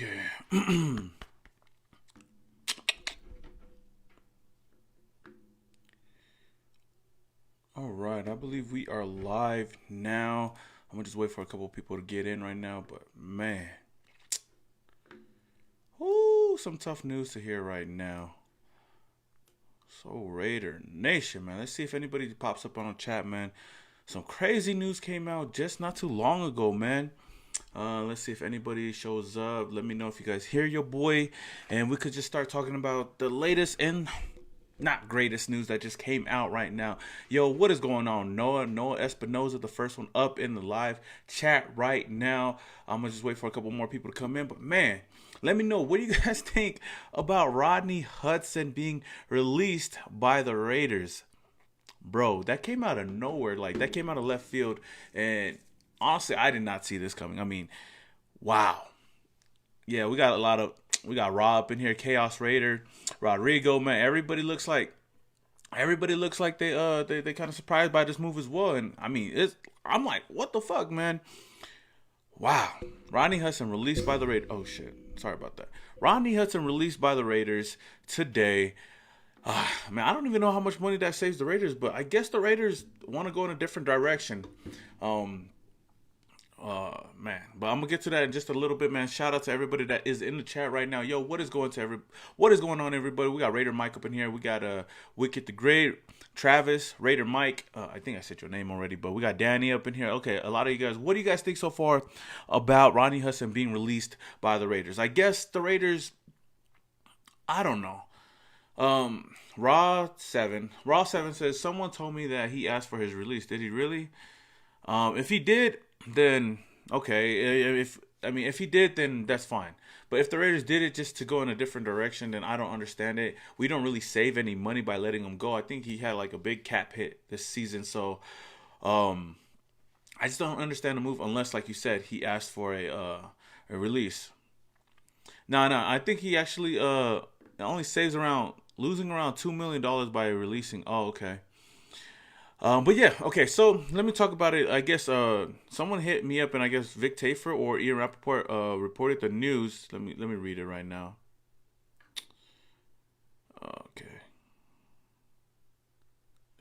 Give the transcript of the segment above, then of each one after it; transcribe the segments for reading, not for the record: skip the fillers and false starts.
Okay. All right. I believe we are live now. I'm gonna just wait for a couple people to get in right now, but man, ooh, some tough news to hear right now. So Raider Nation, man. Let's see if anybody pops up on the chat, man. Some crazy news came out just not too long ago, man. Let's see if anybody shows up. Let me know if you guys hear your boy, and we could just start talking about the latest and not greatest news that just came out right now. Yo, what is going on? Noah Espinoza, the first one up in the live chat right now. I'm gonna just wait for a couple more people to come in. But man, let me know, what do you guys think about Rodney Hudson being released by the Raiders? Bro, that came out of nowhere. Like, that came out of left field. And honestly, I did not see this coming. I mean, wow. Yeah, we got Rob in here, Chaos Raider, Rodrigo, man. Everybody looks like they kind of surprised by this move as well. And I mean, I'm like, what the fuck, man? Wow. Rodney Hudson released by the Raiders. Oh shit. Sorry about that. Rodney Hudson released by the Raiders today. Man, I don't even know how much money that saves the Raiders, but I guess the Raiders want to go in a different direction. Man, but I'm gonna get to that in just a little bit, man. Shout out to everybody that is in the chat right now. Yo, what is going on, everybody? We got Raider Mike up in here. We got Wicked the Great, Travis, Raider Mike. I think I said your name already, but we got Danny up in here. Okay, a lot of you guys. What do you guys think so far about Rodney Hudson being released by the Raiders? I guess the Raiders. I don't know. Raw7 says someone told me that he asked for his release. Did he really? If he did, then okay. If he did, then that's fine. But if the Raiders did it just to go in a different direction, then I don't understand it. We don't really save any money by letting him go. I think he had like a big cap hit this season, so I just don't understand the move unless, like you said, he asked for a release. No, I think he actually only saves around losing around $2 million by releasing. Oh, okay. But yeah, okay, so let me talk about it. I guess someone hit me up, and I guess Vic Tafer or Ian Rappaport reported the news. Let me read it right now. Okay.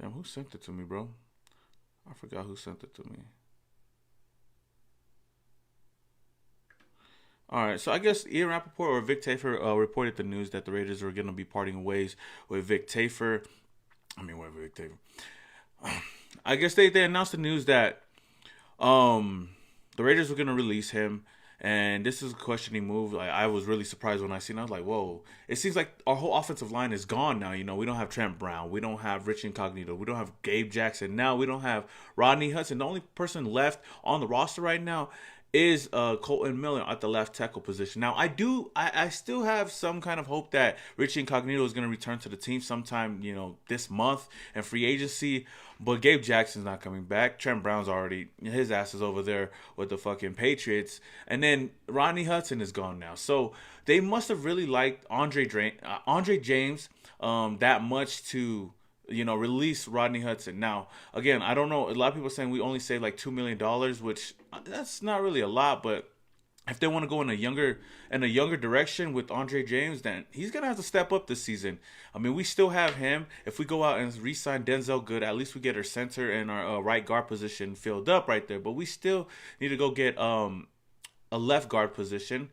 Damn, who sent it to me, bro? I forgot who sent it to me. All right, so I guess Ian Rappaport or Vic Tafer reported the news that the Raiders are going to be parting ways with Vic Tafer. Vic Tafer. I guess they announced the news that the Raiders were going to release him, and this is a questioning move. Like, I was really surprised when I seen it. I was like, whoa. It seems like our whole offensive line is gone now. You know, we don't have Trent Brown. We don't have Rich Incognito. We don't have Gabe Jackson. Now we don't have Rodney Hudson. The only person left on the roster right now is Colton Miller at the left tackle position. Now, I still have some kind of hope that Richie Incognito is going to return to the team sometime, this month in free agency. But Gabe Jackson's not coming back. Trent Brown's already, his ass is over there with the fucking Patriots. And then Rodney Hudson is gone now. So they must have really liked Andre James that much to release Rodney Hudson. Now, again, I don't know. A lot of people are saying we only saved like $2 million, which that's not really a lot. But if they want to go in a younger direction with Andre James, then he's gonna have to step up this season. I mean, we still have him. If we go out and re-sign Denzel Good, at least we get our center and our right guard position filled up right there. But we still need to go get a left guard position,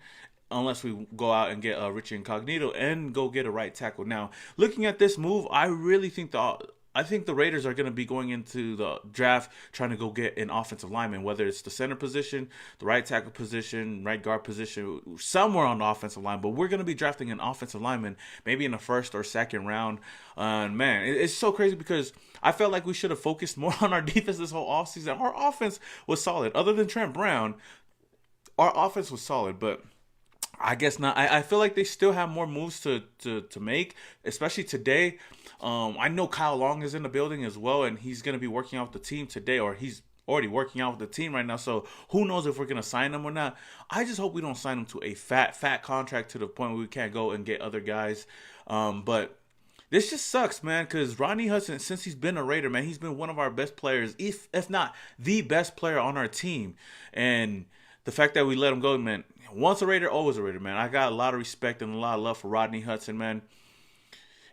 unless we go out and get Richie Incognito and go get a right tackle. Now, looking at this move, I really think the Raiders are going to be going into the draft trying to go get an offensive lineman, whether it's the center position, the right tackle position, right guard position, somewhere on the offensive line. But we're going to be drafting an offensive lineman maybe in the first or second round. Man, it's so crazy because I felt like we should have focused more on our defense this whole offseason. Our offense was solid. Other than Trent Brown, our offense was solid, but I guess not. I feel like they still have more moves to make, especially today. I know Kyle Long is in the building as well, and he's going to be working out with the team today, or he's already working out with the team right now. So who knows if we're going to sign him or not. I just hope we don't sign him to a fat contract to the point where we can't go and get other guys. But this just sucks, man, because Rodney Hudson, since he's been a Raider, man, he's been one of our best players, if not the best player on our team. And the fact that we let him go, man. Once a Raider, always a Raider, man. I got a lot of respect and a lot of love for Rodney Hudson, man.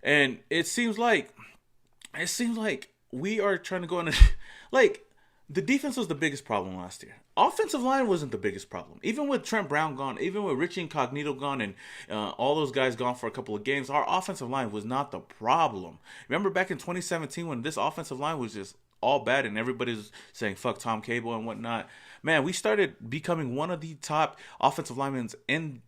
And it seems like we are trying to go in a, like, the defense was the biggest problem last year. Offensive line wasn't the biggest problem. Even with Trent Brown gone, even with Richie Incognito gone, and all those guys gone for a couple of games, our offensive line was not the problem. Remember back in 2017 when this offensive line was just all bad and everybody's saying fuck Tom Cable and whatnot. Man, we started becoming one of the top offensive linemen in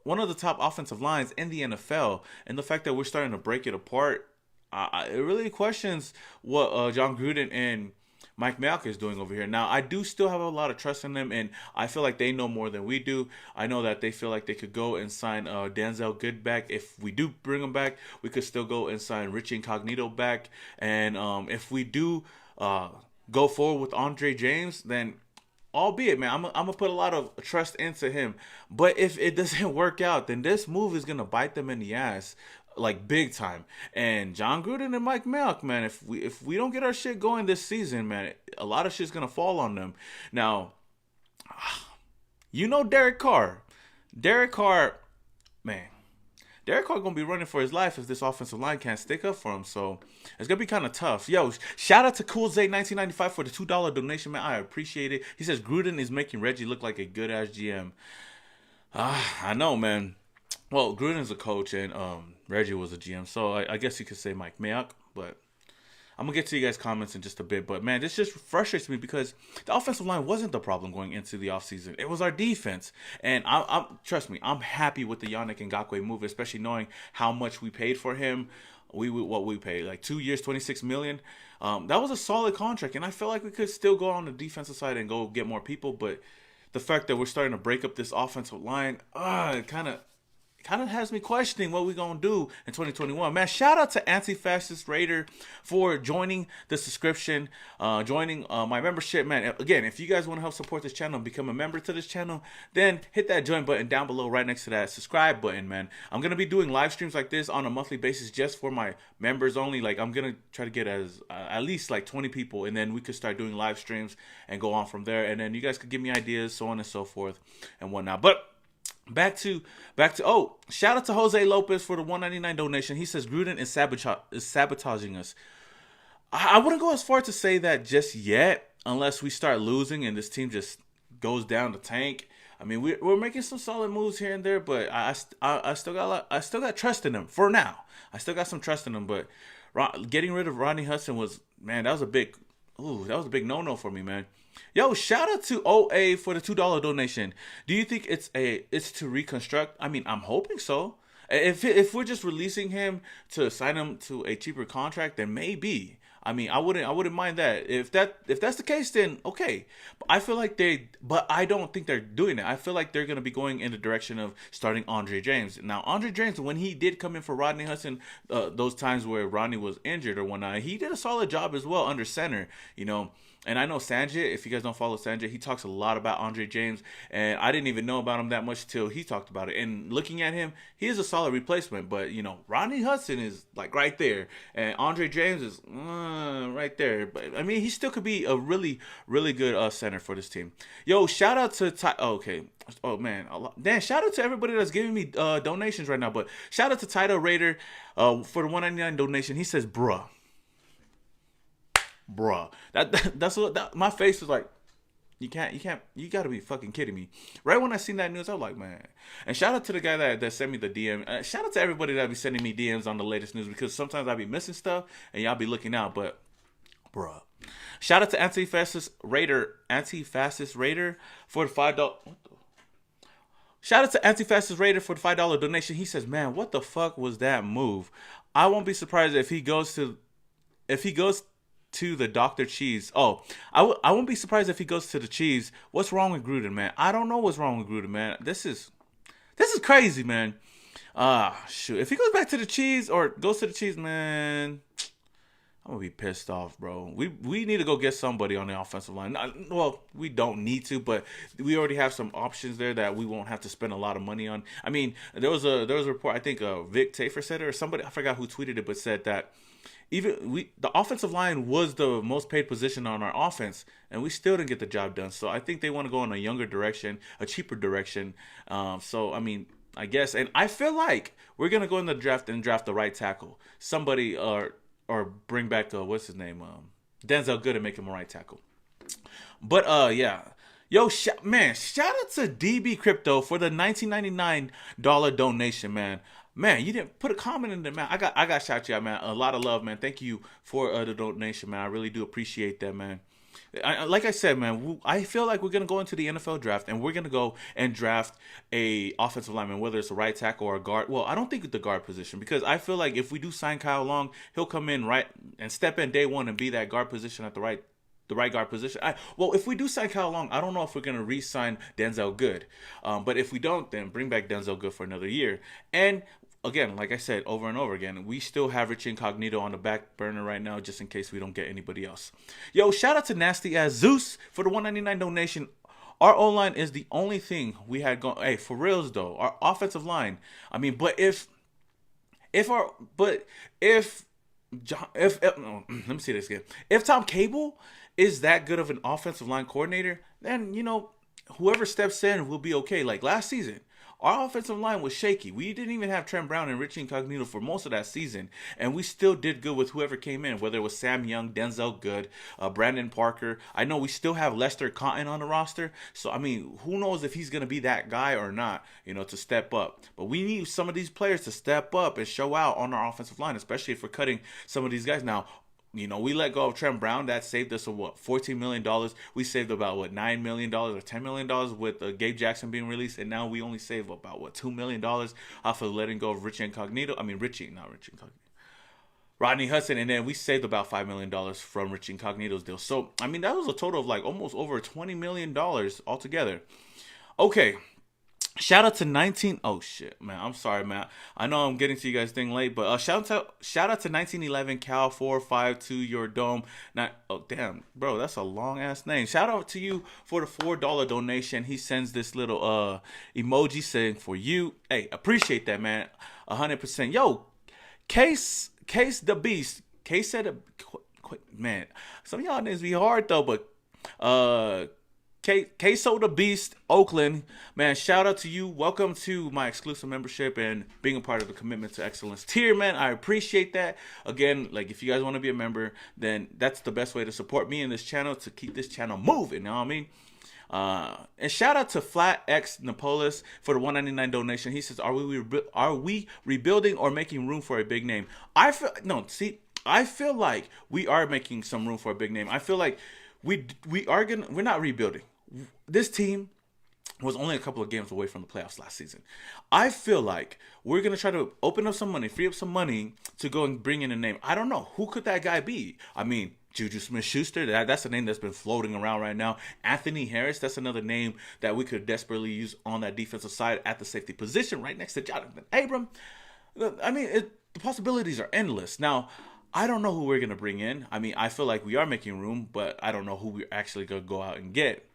one of the top offensive lines in the NFL, and the fact that we're starting to break it apart, it really questions what John Gruden and Mike Mayock is doing over here. Now, I do still have a lot of trust in them, and I feel like they know more than we do. I know that they feel like they could go and sign Denzel Good back. If we do bring him back, we could still go and sign Richie Incognito back. And if we do go forward with Andre James, then albeit, man, I'm going to put a lot of trust into him. But if it doesn't work out, then this move is going to bite them in the ass, like, big time. And John Gruden and Mike Mayock, man, if we don't get our shit going this season, man, a lot of shit's going to fall on them. Now, you know Derek Carr, man. Derek Carr going to be running for his life if this offensive line can't stick up for him. So it's going to be kind of tough. Yo, shout out to CoolZay1995 for the $2 donation, man. I appreciate it. He says Gruden is making Reggie look like a good-ass GM. I know, man. Well, Gruden's a coach and Reggie was a GM. So I guess you could say Mike Mayock. But I'm going to get to you guys' comments in just a bit. But, man, this just frustrates me because the offensive line wasn't the problem going into the offseason. It was our defense. And trust me, I'm happy with the Yannick Ngakoue move, especially knowing how much we paid for him. What we paid, like 2 years, $26 million. That was a solid contract. And I feel like we could still go on the defensive side and go get more people. But the fact that we're starting to break up this offensive line, it kind of has me questioning what we're going to do in 2021. Man, shout out to Anti-Fascist Raider for joining the subscription, joining my membership. Man, again, if you guys want to help support this channel and become a member to this channel, then hit that join button down below right next to that subscribe button, man. I'm going to be doing live streams like this on a monthly basis just for my members only. Like, I'm going to try to get at least like 20 people, and then we could start doing live streams and go on from there. And then you guys could give me ideas, so on and so forth and whatnot. But Back to shout out to Jose Lopez for the $1.99 donation. He says Gruden is sabotaging us. I wouldn't go as far to say that just yet, unless we start losing and this team just goes down the tank. I mean, we're making some solid moves here and there, but I still got trust in them for now. I still got some trust in them, but getting rid of Rodney Hudson that was a big no-no for me, man. Yo, shout out to OA for the $2 donation. Do you think it's to reconstruct? I mean, I'm hoping so. If we're just releasing him to sign him to a cheaper contract, then maybe. I mean, I wouldn't mind that. If that's the case, then okay. But I don't think they're doing it. I feel like they're gonna be going in the direction of starting Andre James. Now, Andre James, when he did come in for Rodney Hudson, those times where Rodney was injured or whatnot, he did a solid job as well under center, you know. And I know Sanjay, if you guys don't follow Sanjay, he talks a lot about Andre James. And I didn't even know about him that much till he talked about it. And looking at him, he is a solid replacement. But, you know, Rodney Hudson is like right there. And Andre James is right there. But, I mean, he still could be a really, really good center for this team. Yo, shout out to oh, man. Dan, shout out to everybody that's giving me donations right now. But shout out to Title Raider for the $1.99 donation. He says, bruh. That's what my face was like. You gotta be fucking kidding me. Right when I seen that news, I was like, man. And shout out to the guy that sent me the DM. Shout out to everybody that be sending me DMs on the latest news, because sometimes I be missing stuff and y'all be looking out. But bruh, shout out to Anti-Fascist Raider for the $5. Shout out to Anti-Fascist Raider for the $5 donation. He says, man, what the fuck was that move? I won't be surprised if he goes to the Dr. Cheese. Oh, I won't be surprised if he goes to the Cheese. What's wrong with Gruden, man? I don't know what's wrong with Gruden, man. This is crazy, man. Shoot. If he goes back to the Cheese or goes to the Cheese, man, I'm gonna be pissed off, bro. We need to go get somebody on the offensive line. Well, we don't need to, but we already have some options there that we won't have to spend a lot of money on. I mean, there was a report. I think Vic Tafer said it, or somebody, I forgot who tweeted it, but said that the offensive line was the most paid position on our offense, and we still didn't get the job done. So I think they want to go in a younger direction, a cheaper direction. So I mean, I guess, and I feel like we're gonna go in the draft and draft the right tackle, somebody or bring back what's his name, Denzel Good, and make him a right tackle. But yeah. Yo, man, shout out to DB Crypto for the $19.99 donation, man. Man, you didn't put a comment in there, man. I got shout you out, man. A lot of love, man. Thank you for the donation, man. I really do appreciate that, man. Like I said, man, I feel like we're gonna go into the NFL draft and we're gonna go and draft a offensive lineman, whether it's a right tackle or a guard. Well, I don't think it's the guard position, because I feel like if we do sign Kyle Long, he'll come in right and step in day one and be that guard position at the right guard position. Well, if we do sign Kyle Long, I don't know if we're going to re-sign Denzel Good. But if we don't, then bring back Denzel Good for another year. And again, like I said over and over again, we still have Rich Incognito on the back burner right now, just in case we don't get anybody else. Yo, shout out to Nasty As Zeus for the $1.99 donation. Our O-line is the only thing we had going. Hey, for reals though, our offensive line. I mean, but if no, let me see this again. If Tom Cable is that good of an offensive line coordinator, then, whoever steps in will be okay. Like last season, our offensive line was shaky. We didn't even have Trent Brown and Rich Incognito for most of that season, and we still did good with whoever came in, whether it was Sam Young, Denzel Good, Brandon Parker. I know we still have Lester Cotton on the roster, so I mean, who knows if he's going to be that guy or not, to step up. But we need some of these players to step up and show out on our offensive line, especially if we're cutting some of these guys. Now, we let go of Trent Brown. That saved us $14 million. We saved about $9 million or $10 million with Gabe Jackson being released, and now we only save about $2 million off of letting go of Rodney Hudson, and then we saved about $5 million from Rich Incognito's deal. So I mean, that was a total of almost over $20 million altogether. Okay. Shout out to 19. Oh shit, man. I'm sorry, man. I know I'm getting to you guys thing late, but shout out to 1911 Cal 452 Your Dome. Oh damn, bro, that's a long ass name. Shout out to you for the $4 donation. He sends this little emoji saying for you. Hey, appreciate that, man. 100%. Yo, Case the Beast. Case said, man. Some of y'all names be hard though, but Queso the Beast, Oakland, man, shout out to you. Welcome to my exclusive membership and being a part of the Commitment to Excellence tier, man. I appreciate that. Again, if you guys want to be a member, then that's the best way to support me and this channel, to keep this channel moving, you know what I mean? And shout out to Flat X Napolis for the $1.99 donation. He says, are we rebuilding or making room for a big name? I feel like we are making some room for a big name. I feel like we're not rebuilding. This team was only a couple of games away from the playoffs last season. I feel like we're going to try to open up some money, free up some money to go and bring in a name. I don't know. Who could that guy be? I mean, Juju Smith-Schuster, that's a name that's been floating around right now. Anthony Harris, that's another name that we could desperately use on that defensive side at the safety position right next to Jonathan Abram. I mean, the possibilities are endless. Now, I don't know who we're going to bring in. I mean, I feel like we are making room, but I don't know who we're actually going to go out and get.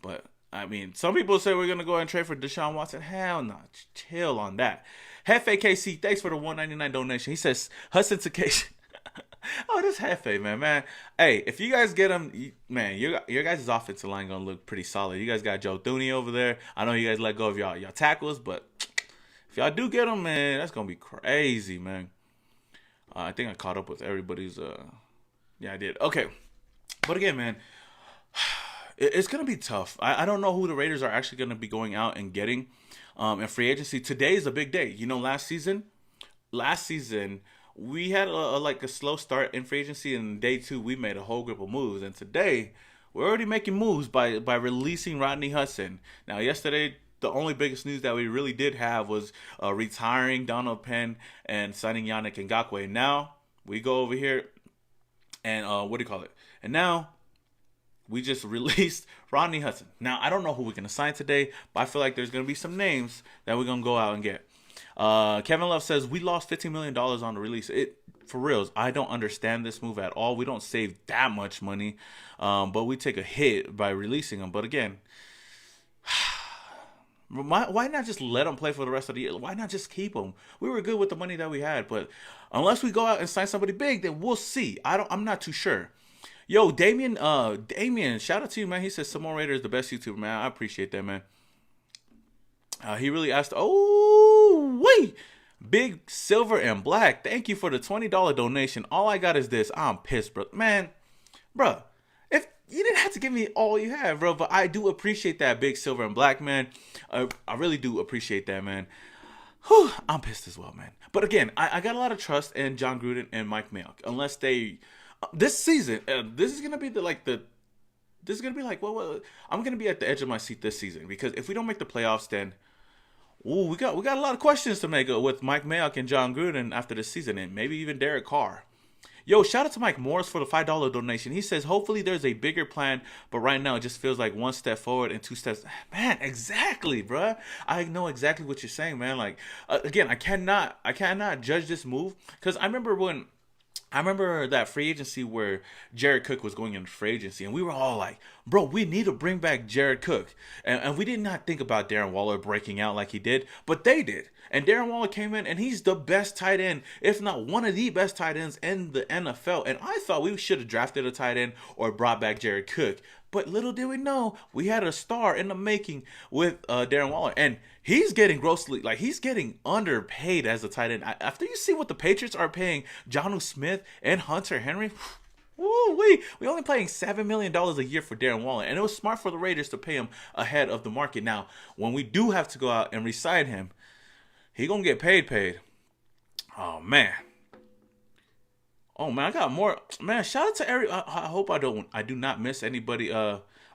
But, I mean, some people say we're going to go and trade for Deshaun Watson. Hell no. Chill on that. Hefe KC, thanks for the $1.99 donation. He says, Hudson to KC. Oh, this Hefe, man. Hey, if you guys get him, man, your guys' offensive line going to look pretty solid. You guys got Joe Thuney over there. I know you guys let go of y'all tackles, but if y'all do get him, man, that's going to be crazy, man. I think I caught up with everybody's. Yeah, I did. Okay. But again, man, it's going to be tough. I don't know who the Raiders are actually going to be going out and getting in free agency. Today is a big day. Last season, we had a slow start in free agency, and day 2, we made a whole group of moves. And today, we're already making moves by releasing Rodney Hudson. Now, yesterday, the only biggest news that we really did have was retiring Donald Penn and signing Yannick Ngakoue. Now we go over here and And now we just released Rodney Hudson. Now I don't know who we're gonna sign today, but I feel like there's gonna be some names that we're gonna go out and get. Kevin Love says we lost $15 million on the release. For reals, I don't understand this move at all. We don't save that much money, but we take a hit by releasing them. But again, Why not just let him play for the rest of the year? Why not just keep him? We were good with the money that we had, but unless we go out and sign somebody big, then we'll see. I'm not too sure. Yo, Damien, shout out to you, man. He says Samoan Raider is the best YouTuber, man. I appreciate that, man. He really asked, oh, wait. Big Silver and Black, thank you for the $20 donation. All I got is this. I'm pissed, bro. Man, bro, if you didn't have to give me all you have, bro, but I do appreciate that, Big Silver and Black, man. I really do appreciate that, man. Whew, I'm pissed as well, man. But again, I got a lot of trust in John Gruden and Mike Mayock. Unless they, this season, this is gonna be this is gonna be like, well, I'm gonna be at the edge of my seat this season because if we don't make the playoffs, then. Ooh, we got a lot of questions to make with Mike Mayock and John Gruden after this season, and maybe even Derek Carr. Yo, shout out to Mike Morris for the $5 donation. He says, hopefully there's a bigger plan, but right now it just feels like one step forward and two steps. Man, exactly, bruh. I know exactly what you're saying, man. Like, again, I cannot judge this move because I remember that free agency where Jared Cook was going into free agency, and we were all like, bro, we need to bring back Jared Cook. And we did not think about Darren Waller breaking out like he did, but they did. And Darren Waller came in, and he's the best tight end, if not one of the best tight ends in the NFL. And I thought we should have drafted a tight end or brought back Jared Cook. But little did we know, we had a star in the making with Darren Waller. And he's getting he's getting underpaid as a tight end. After you see what the Patriots are paying Jonnu Smith and Hunter Henry, we only paying $7 million a year for Darren Waller. And it was smart for the Raiders to pay him ahead of the market. Now, when we do have to go out and re-sign him, he gonna get paid. Oh, man. Oh man, I got more. Man, shout out to Eric. I hope I do not miss anybody.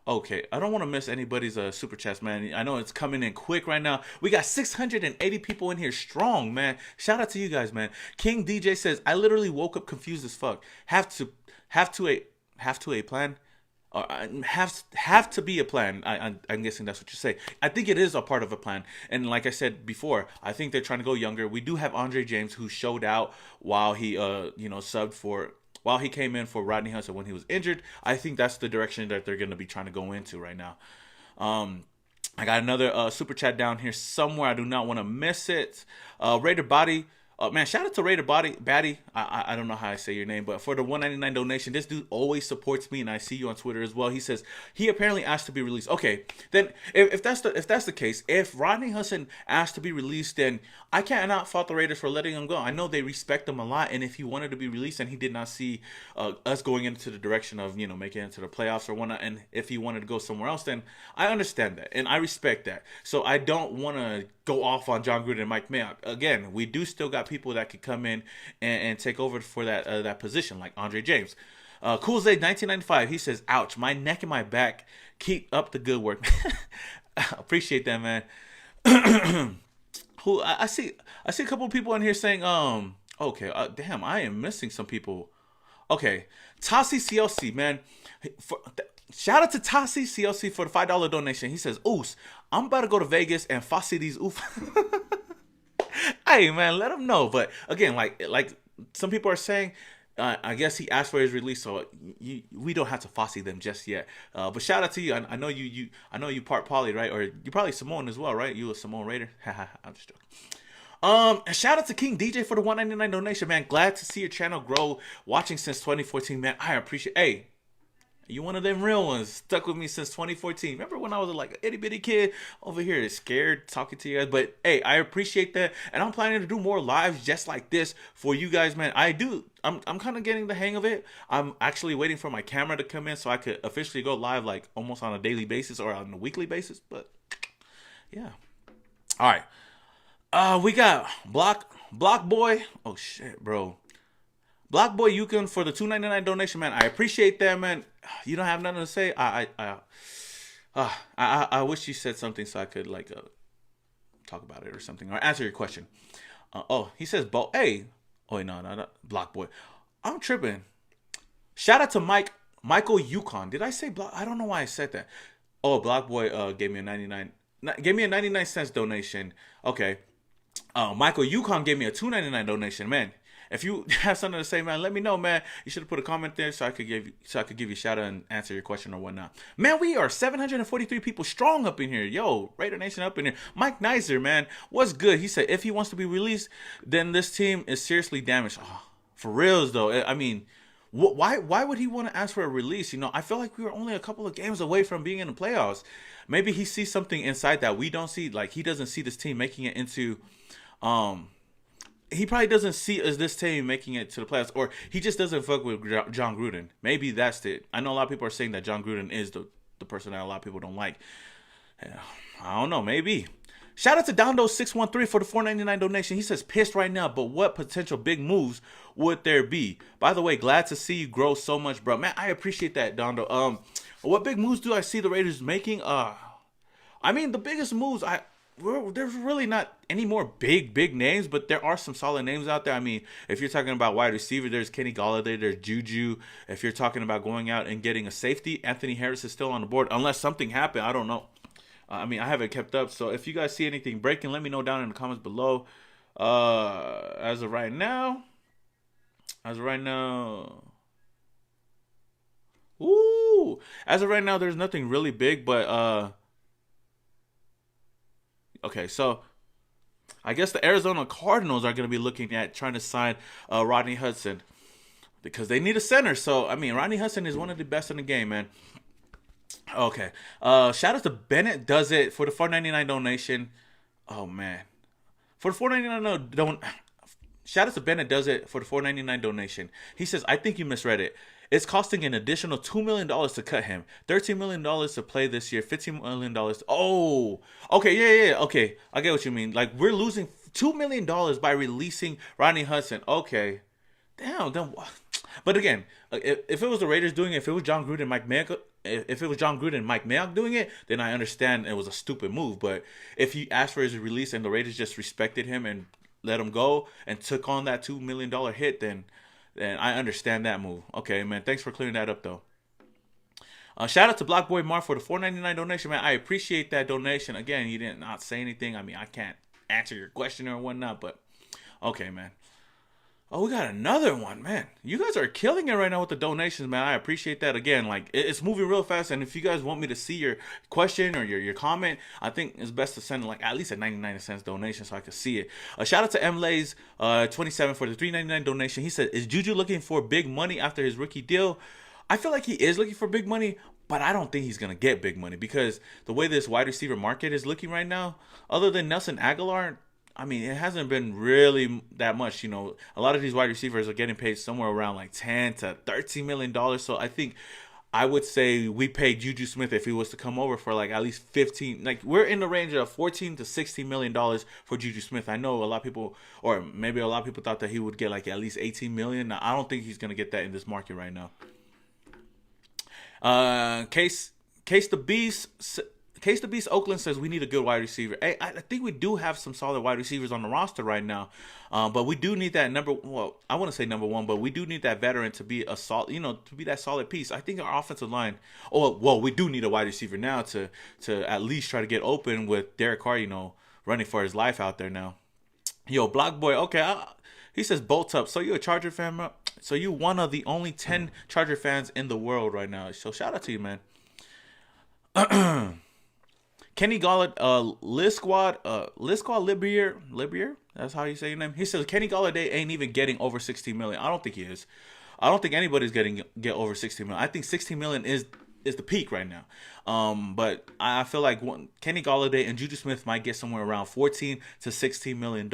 Okay, I don't want to miss anybody's super chats, man. I know it's coming in quick right now. We got 680 people in here strong, man. Shout out to you guys, man. King DJ says, I literally woke up confused as fuck. Have to a plan. Have to be a plan. I'm guessing that's what you say. I think it is a part of a plan. And like I said before, I think they're trying to go younger. We do have Andre James who showed out while he while he came in for Rodney Hudson when he was injured. I think that's the direction that they're going to be trying to go into right now. I got another super chat down here somewhere. I do not want to miss it. Raider Body. Man, shout out to Raider Batty. I don't know how I say your name, but for the $1.99 donation, this dude always supports me, and I see you on Twitter as well. He says he apparently asked to be released. Okay, then if that's the case, if Rodney Hudson asked to be released, then I cannot fault the Raiders for letting him go. I know they respect him a lot, and if he wanted to be released and he did not see us going into the direction of making it into the playoffs or whatnot, and if he wanted to go somewhere else, then I understand that and I respect that. So I don't want to go off on John Gruden and Mike Mayock. Again, we do still got people that could come in and take over for that position, like Andre James. Cool Zay 1995, he says, ouch, my neck and my back. Keep up the good work. Appreciate that, man. Who I see a couple of people in here saying, okay, damn, I am missing some people. Okay, Tassi CLC, man. Shout out to Tassi CLC for the $5 donation. He says, oos, I'm about to go to Vegas and fussy these oof. Hey, man, let him know. But again, like some people are saying, I guess he asked for his release, so we don't have to fussy them just yet. But shout out to you. I know you part Poly, right? Or you probably Samoan as well, right? You a Samoan Raider? I'm just joking. And shout out to King DJ for the $1.99 donation, man. Glad to see your channel grow. Watching since 2014, man. I appreciate. Hey, you one of them real ones. Stuck with me since 2014. Remember when I was like a itty bitty kid over here, scared talking to you guys? But hey, I appreciate that, and I'm planning to do more lives just like this for you guys, man. I'm kind of getting the hang of it. I'm actually waiting for my camera to come in so I could officially go live like almost on a daily basis or on a weekly basis. But yeah. All right. We got Block Boy. Oh shit, bro. Block Boy Yukon for the $2.99 donation, man. I appreciate that, man. You don't have nothing to say. I wish you said something so I could talk about it or something or answer your question. He says, hey. Oh wait, no, not Block Boy. I'm tripping. Shout out to Michael Yukon. Did I say Block? I don't know why I said that. Oh, Block Boy gave me a 99 cents donation. Okay. Michael Yukon gave me a $2.99 donation, man. If you have something to say, man, let me know, man. You should have put a comment there so I could give you a shout out and answer your question or whatnot. Man, we are 743 people strong up in here. Yo, Raidernation up in here. Mike Nizer, man, what's good? He said if he wants to be released, then this team is seriously damaged. Oh, for reals though. I mean, why would he want to ask for a release? You know, I feel like we were only a couple of games away from being in the playoffs. Maybe he sees something inside that we don't see. Like he doesn't see this team making it into, he probably doesn't see as this team making it to the playoffs, or he just doesn't fuck with John Gruden. Maybe that's it. I know a lot of people are saying that John Gruden is the person that a lot of people don't like. Yeah, I don't know, maybe. Shout out to Dondo613 for the $4.99 donation. He says, pissed right now, but what potential big moves would there be? By the way, glad to see you grow so much, bro. Man, I appreciate that, Dondo. What big moves do I see the Raiders making? I mean, the biggest moves, there's really not any more big names, but there are some solid names out there. I mean, if you're talking about wide receiver, there's Kenny Golladay, there's Juju. If you're talking about going out and getting a safety, Anthony Harris is still on the board, unless something happened. I don't know. I mean, I haven't kept up, so if you guys see anything breaking, let me know down in the comments below. As of right now, there's nothing really big, but okay, so I guess the Arizona Cardinals are going to be looking at trying to sign Rodney Hudson because they need a center. So I mean, Rodney Hudson is one of the best in the game, man. Okay. Shout out to Bennett Does It for the $4.99 donation. Oh man. For the $4.99 shout out to Bennett Does It for the $4.99 donation. He says, I think you misread it. It's costing an additional $2 million to cut him. $13 million to play this year. $15 million. Oh, okay, yeah. Okay, I get what you mean. Like, we're losing $2 million by releasing Rodney Hudson. Okay. Damn, then what? But again, if it was the Raiders doing it, if it was John Gruden, Mike Mayock doing it, then I understand it was a stupid move. But if he asked for his release and the Raiders just respected him and let him go and took on that $2 million hit, then I understand that move. Okay, man. Thanks for clearing that up, though. Shout out to Black Boy Mar for the $4.99 donation, man. I appreciate that donation. Again, you didn't not say anything. I mean, I can't answer your question or whatnot, but okay, man. Oh, we got another one, man. You guys are killing it right now with the donations, man. I appreciate that. Again, like, it's moving real fast, and if you guys want me to see your question or your comment, I think it's best to send like at least a 99-cent donation so I can see it. Shout out to MLays 27 for the $3.99 donation. He said, is Juju looking for big money after his rookie deal? I feel like he is looking for big money, but I don't think he's going to get big money because the way this wide receiver market is looking right now, other than Nelson Aguilar, I mean, it hasn't been really that much. You know, a lot of these wide receivers are getting paid somewhere around like $10 to $13 million. So I would say we pay Juju Smith if he was to come over for like at least 15. Like, we're in the range of $14 to $16 million for Juju Smith. I know a lot of people, or maybe a lot of people thought that he would get like at least 18 million. Now, I don't think he's gonna get that in this market right now. Case the Beast Oakland says we need a good wide receiver. Hey, I think we do have some solid wide receivers on the roster right now, but we do need that I want to say number one, but we do need that veteran to be a solid, to be that solid piece. I think our offensive line. We do need a wide receiver now to at least try to get open with Derek Carr, running for his life out there now. Yo, Block Boy. Okay, he says bolt up. So you a Charger fan, bro? So you one of the only 10 Charger fans in the world right now. So shout out to you, man. Kenny Golladay, Libier, that's how you say your name. He says Kenny Golladay ain't even getting over 16 million. I don't think he is. I don't think anybody's get over 16 million. I think 16 million is the peak right now. But I feel like Kenny Golladay and Juju Smith might get somewhere around 14 to $16 million,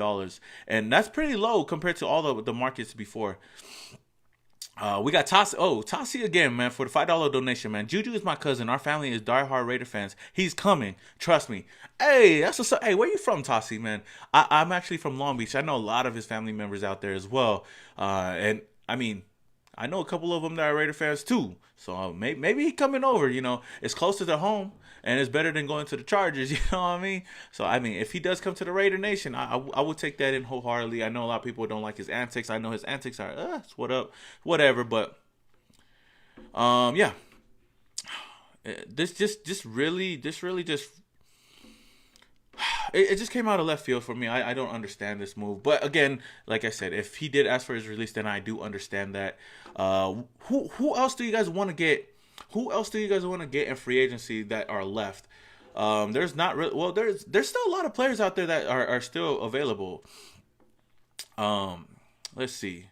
and that's pretty low compared to all the markets before. We got Tassi again, man, for the $5 donation, man. Juju is my cousin. Our family is diehard Raider fans. He's coming. Trust me. Hey, that's what's up. Hey, where you from, Tassi, man? I'm actually from Long Beach. I know a lot of his family members out there as well. And, I mean, I know a couple of them that are Raider fans, too. So, maybe he coming over, It's closer to home, and it's better than going to the Chargers, you know what I mean? So, I mean, if he does come to the Raidernation, I would take that in wholeheartedly. I know a lot of people don't like his antics. I know his antics are, what up, whatever. But, yeah. This really just it just came out of left field for me. I don't understand this move. But again, like I said, if he did ask for his release, then I do understand that. Who else do you guys want to get? Who else do you guys want to get in free agency that are left? There's not really. Well, there's still a lot of players out there that are still available. Let's see.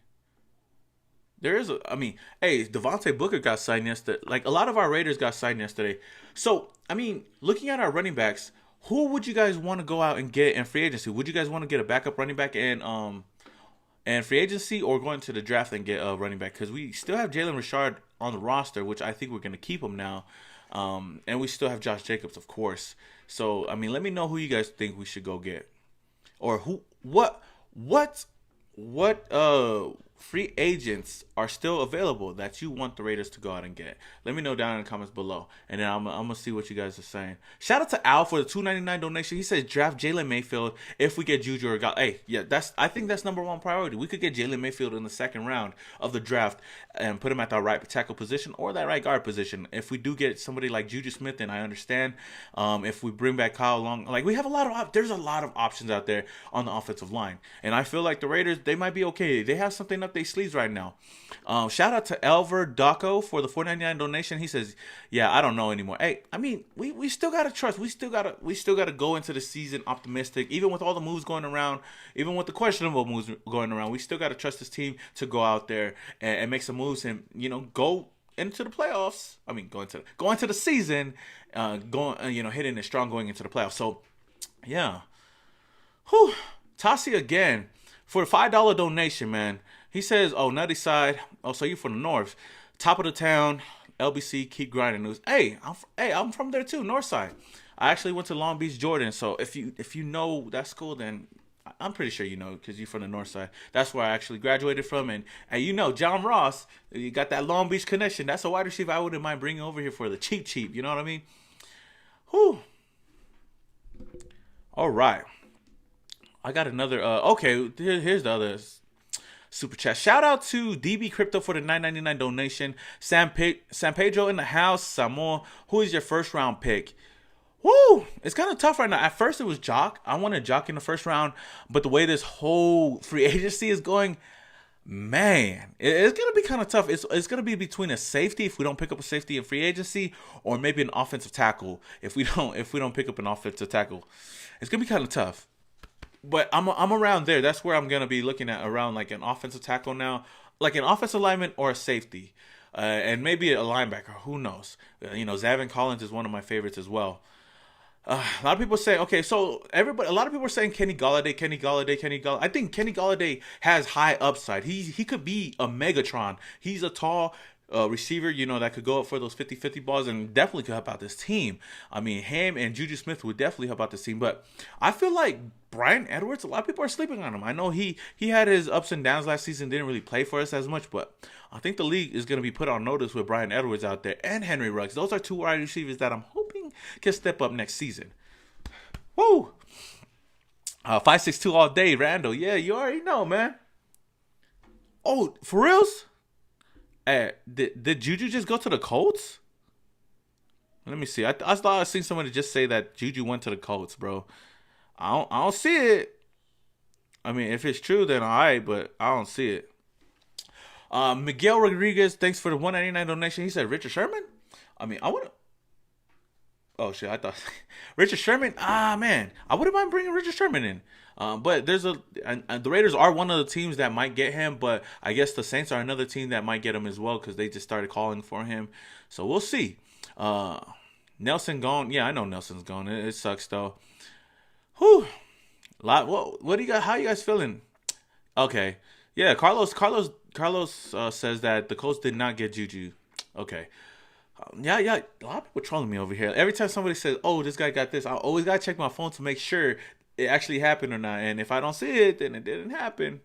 There is I mean, hey, Devontae Booker got signed yesterday. Like a lot of our Raiders got signed yesterday. So, I mean, looking at our running backs, who would you guys want to go out and get in free agency? Would you guys want to get a backup running back and free agency, or go into the draft and get a running back? Because we still have Jalen Richard on the roster, which I think we're going to keep him now. And we still have Josh Jacobs, of course. So, I mean, let me know who you guys think we should go get. Or what free agents are still available that you want the Raiders to go out and get. Let me know down in the comments below, and then I'm gonna see what you guys are saying. Shout out to Al for the $2.99 donation. He says draft Jalen Mayfield if we get Juju or God. Hey, yeah, I think that's number one priority. We could get Jalen Mayfield in the second round of the draft and put him at the right tackle position or that right guard position. If we do get somebody like Juju Smith, then I understand. If we bring back Kyle Long, like we have there's a lot of options out there on the offensive line, and I feel like the Raiders, they might be okay. They have something up their sleeves right now. Shout out to Elver Daco for the $4.99 donation. He says, "Yeah, I don't know anymore." Hey, I mean, we still gotta trust. We still gotta go into the season optimistic, even with all the moves going around, even with the questionable moves going around. We still gotta trust this team to go out there and make some moves and go into the playoffs. I mean, go into the season, hitting it strong going into the playoffs. So, yeah. Whew. Tassi again for the $5 donation, man. He says, "Oh, Nutty Side. Oh, so you from the North, top of the town, LBC. Keep grinding news." Hey, I'm from there too, North Side. I actually went to Long Beach, Jordan. So if you know that school, then I'm pretty sure you know because you're from the North Side. That's where I actually graduated from, and John Ross. You got that Long Beach connection. That's a wide receiver I wouldn't mind bringing over here for the cheap. You know what I mean? Whew. All right. I got another. Okay, here's the other super chat. Shout out to DB Crypto for the $9.99 donation. San Pedro in the house. Samoa, who is your first round pick? Woo! It's kind of tough right now. At first, it was Jock. I wanted Jock in the first round, but the way this whole free agency is going, man, it's gonna be kind of tough. It's gonna be between a safety if we don't pick up a safety in free agency, or maybe an offensive tackle if we don't pick up an offensive tackle. It's gonna be kind of tough. But I'm around there. That's where I'm gonna be looking at, around like an offensive tackle now, like an offensive lineman or a safety, and maybe a linebacker. Who knows? Zavin Collins is one of my favorites as well. A lot of people say, okay, so a lot of people are saying Kenny Golladay. I think Kenny Golladay has high upside. He could be a Megatron. He's a tall receiver, that could go up for those 50-50 balls and definitely could help out this team. I mean, him and Juju Smith would definitely help out this team. But I feel like Bryan Edwards, a lot of people are sleeping on him. I know he had his ups and downs last season, didn't really play for us as much, but I think the league is going to be put on notice with Bryan Edwards out there and Henry Ruggs. Those are two wide receivers that I'm hoping can step up next season. Woo! 562 all day, Randall. Yeah, you already know, man. Oh, for reals? Did Juju just go to the Colts? Let me see. I thought I seen somebody just say that Juju went to the Colts, bro. I don't see it. I mean, if it's true, then all right, but I don't see it. Miguel Rodriguez, thanks for the $1.99 donation. He said Richard Sherman? I mean, I would. Oh shit! I thought Richard Sherman. Man, I wouldn't mind bringing Richard Sherman in. But the Raiders are one of the teams that might get him. But I guess the Saints are another team that might get him as well because they just started calling for him. So we'll see. Nelson gone. Yeah, I know Nelson's gone. It sucks though. Whew. What do you got? How you guys feeling? Okay. Yeah, Carlos says that the Colts did not get Juju. Okay. Yeah. A lot of people trolling me over here. Every time somebody says, "Oh, this guy got this," I always gotta check my phone to make sure it actually happened or not. And if I don't see it, then it didn't happen.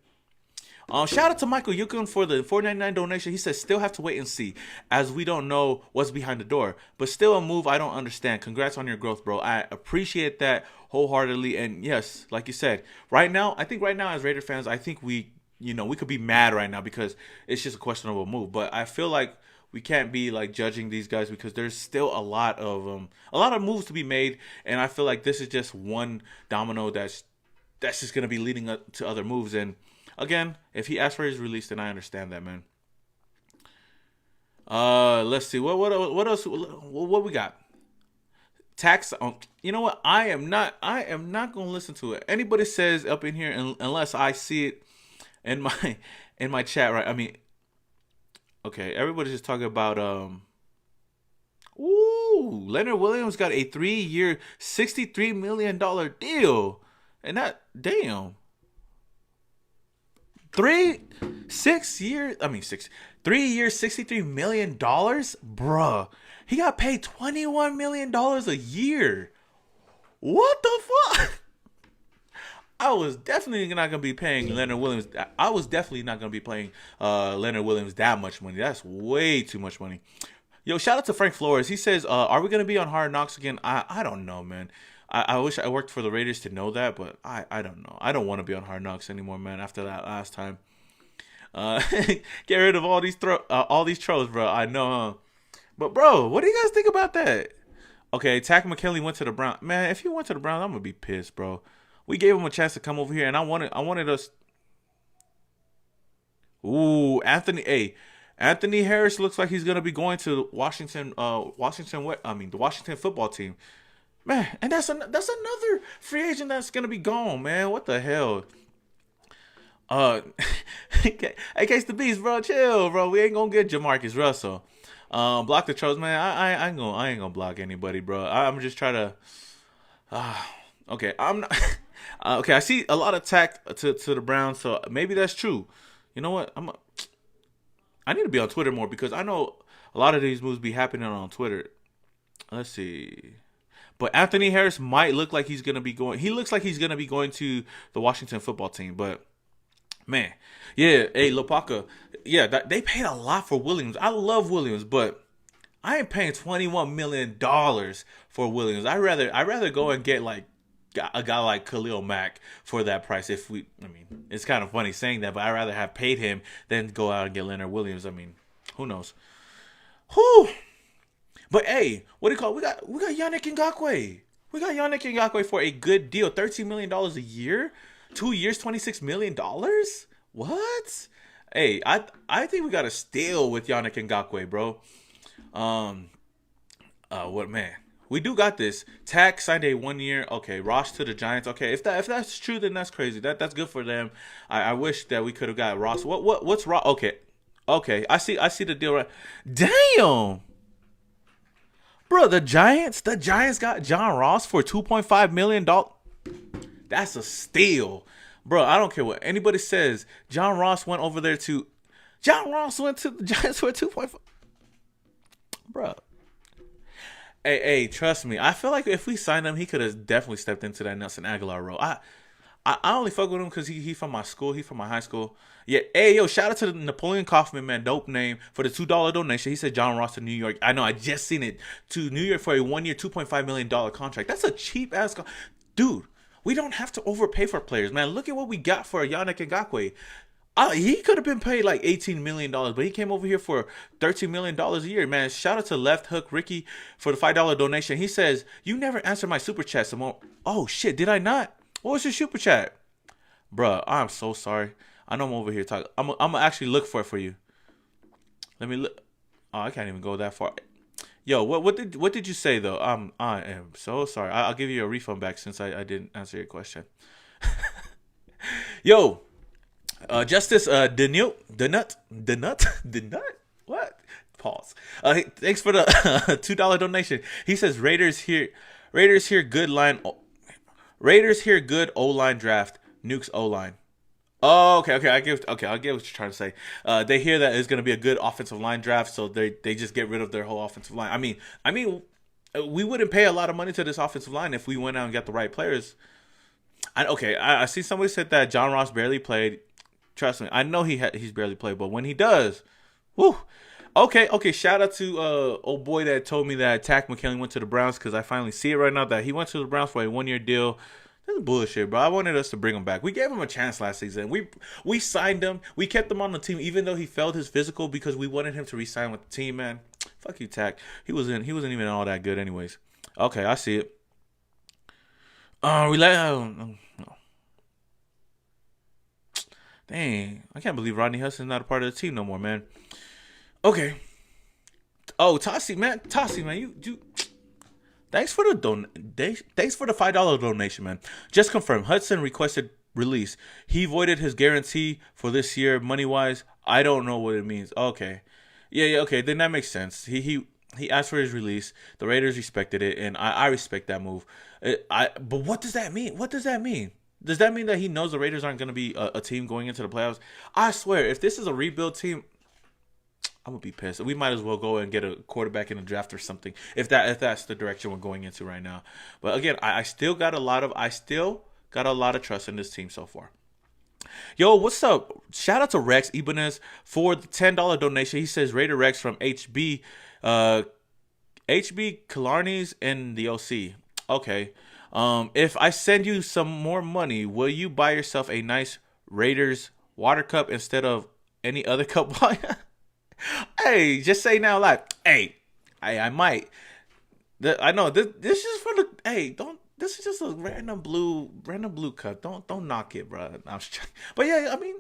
Shout out to Michael Yukon for the $4.99 donation. He says, "Still have to wait and see, as we don't know what's behind the door. But still a move I don't understand. Congrats on your growth, bro. I appreciate that wholeheartedly. And yes, like you said, right now as Raider fans, I think we could be mad right now because it's just a questionable move. But I feel like we can't be like judging these guys because there's still a lot of moves to be made, and I feel like this is just one domino that's just gonna be leading up to other moves. And again, if he asks for his release, then I understand that, man. Let's see what else what we got. Tax on, you know what? I am not gonna listen to it. Anybody says up in here unless I see it in my chat, right? I mean, okay, everybody's just talking about Leonard Williams got a 3-year, $63 million deal. And that, damn. 3 years, $63 million? Bruh. He got paid $21 million a year. What the fuck? I was definitely not going to be paying Leonard Williams. I was definitely not going to be paying Leonard Williams that much money. That's way too much money. Yo, shout out to Frank Flores. He says, are we going to be on Hard Knocks again? I don't know, man. I wish I worked for the Raiders to know that, but I don't know. I don't want to be on Hard Knocks anymore, man, after that last time. Get rid of all these trolls, bro. I know, huh? But, bro, what do you guys think about that? Okay, Tack McKinley went to the Browns. Man, if he went to the Browns, I'm going to be pissed, bro. We gave him a chance to come over here, and I wanted us. Ooh, Anthony Harris looks like he's gonna be going to the Washington football team, man. And that's another free agent that's gonna be gone, man. What the hell? Hey, Case the Beast, bro, chill, bro. We ain't gonna get Jamarcus Russell. Block the trolls, man. I ain't gonna block anybody, bro. I'm just trying to. Okay, I'm not. Okay, I see a lot of tack to the Browns, so maybe that's true. You know what? I need to be on Twitter more because I know a lot of these moves be happening on Twitter. Let's see. But Anthony Harris might look like he's gonna be going. He looks like he's gonna be going to the Washington football team. But man, yeah. Hey, Lopaka. Yeah, they paid a lot for Williams. I love Williams, but I ain't paying $21 million for Williams. I rather go and get like a guy like Khalil Mack for that price. It's kind of funny saying that, but I'd rather have paid him than go out and get Leonard Williams. I mean, who knows? Whew. But hey, what do you call it? We got Yannick Ngakoue. We got Yannick Ngakoue for a good deal. $13 million a year? 2 years, $26 million? What? Hey, I think we got a steal with Yannick Ngakoue, bro. What, man? We do got this. Tack signed a 1 year. Okay, Ross to the Giants. Okay, if that's true, then that's crazy. That's good for them. I wish that we could have got Ross. What's Ross? Okay. I see the deal right. Damn, bro. The Giants got John Ross for $2.5 million. That's a steal, bro. I don't care what anybody says. John Ross went to the Giants for 2.5. Bro. Hey, trust me. I feel like if we signed him, he could have definitely stepped into that Nelson Aguilar role. I only fuck with him because he from my school. He from my high school. Yeah. Hey, yo, shout out to Napoleon Kaufman, man. Dope name for the $2 donation. He said John Ross to New York. I know. I just seen it to New York for a 1 year, $2.5 million contract. That's a cheap ass dude. We don't have to overpay for players, man. Look at what we got for Yannick Ngakoue. He could have been paid like $18 million, but he came over here for $13 million a year, man. Shout out to Left Hook Ricky for the $5 donation. He says, you never answered my super chat, Simone. Oh, shit, did I not? What was your super chat? Bruh, I'm so sorry. I know I'm over here talking. I'm going to actually look for it for you. Let me look. Oh, I can't even go that far. Yo, what did you say, though? I am so sorry. I'll give you a refund back since I didn't answer your question. Yo. Justice the nut. What? Pause. Thanks for the $2 donation. He says Raiders here good O-line draft, nukes O-line. Oh, okay. I get what you're trying to say. They hear that it's gonna be a good offensive line draft, so they just get rid of their whole offensive line. I mean, we wouldn't pay a lot of money to this offensive line if we went out and got the right players. I see somebody said that John Ross barely played. Trust me, I know he's barely played, but when he does, whoo. Okay. Shout out to old boy that told me that Tack McKinley went to the Browns because I finally see it right now that he went to the Browns for a 1 year deal. That's bullshit, bro. I wanted us to bring him back. We gave him a chance last season. We signed him. We kept him on the team, even though he failed his physical, because we wanted him to re-sign with the team. Man, fuck you, Tack. He wasn't even all that good, anyways. Okay, I see it. We let. Dang, I can't believe Rodney Hudson's not a part of the team no more, man. Okay. Oh, Tassi, man, you. Thanks for the Thanks for the $5 donation, man. Just confirm. Hudson requested release. He voided his guarantee for this year, money wise. I don't know what it means. Okay, yeah. Okay, then that makes sense. He asked for his release. The Raiders respected it, and I respect that move. But what does that mean? What does that mean? Does that mean that he knows the Raiders aren't going to be a team going into the playoffs? I swear, if this is a rebuild team, I'm gonna be pissed. We might as well go and get a quarterback in the draft or something. If that's the direction we're going into right now. But again, I still got a lot of trust in this team so far. Yo, what's up? Shout out to Rex Ibanez for the $10 donation. He says Raider Rex from HB Killarney's in the OC. Okay. If I send you some more money, will you buy yourself a nice Raiders water cup instead of any other cup? Hey, just say now, like, hey, I might. I know this is for the. Hey, don't. This is just a random blue cup. Don't knock it, bro. But yeah, I mean,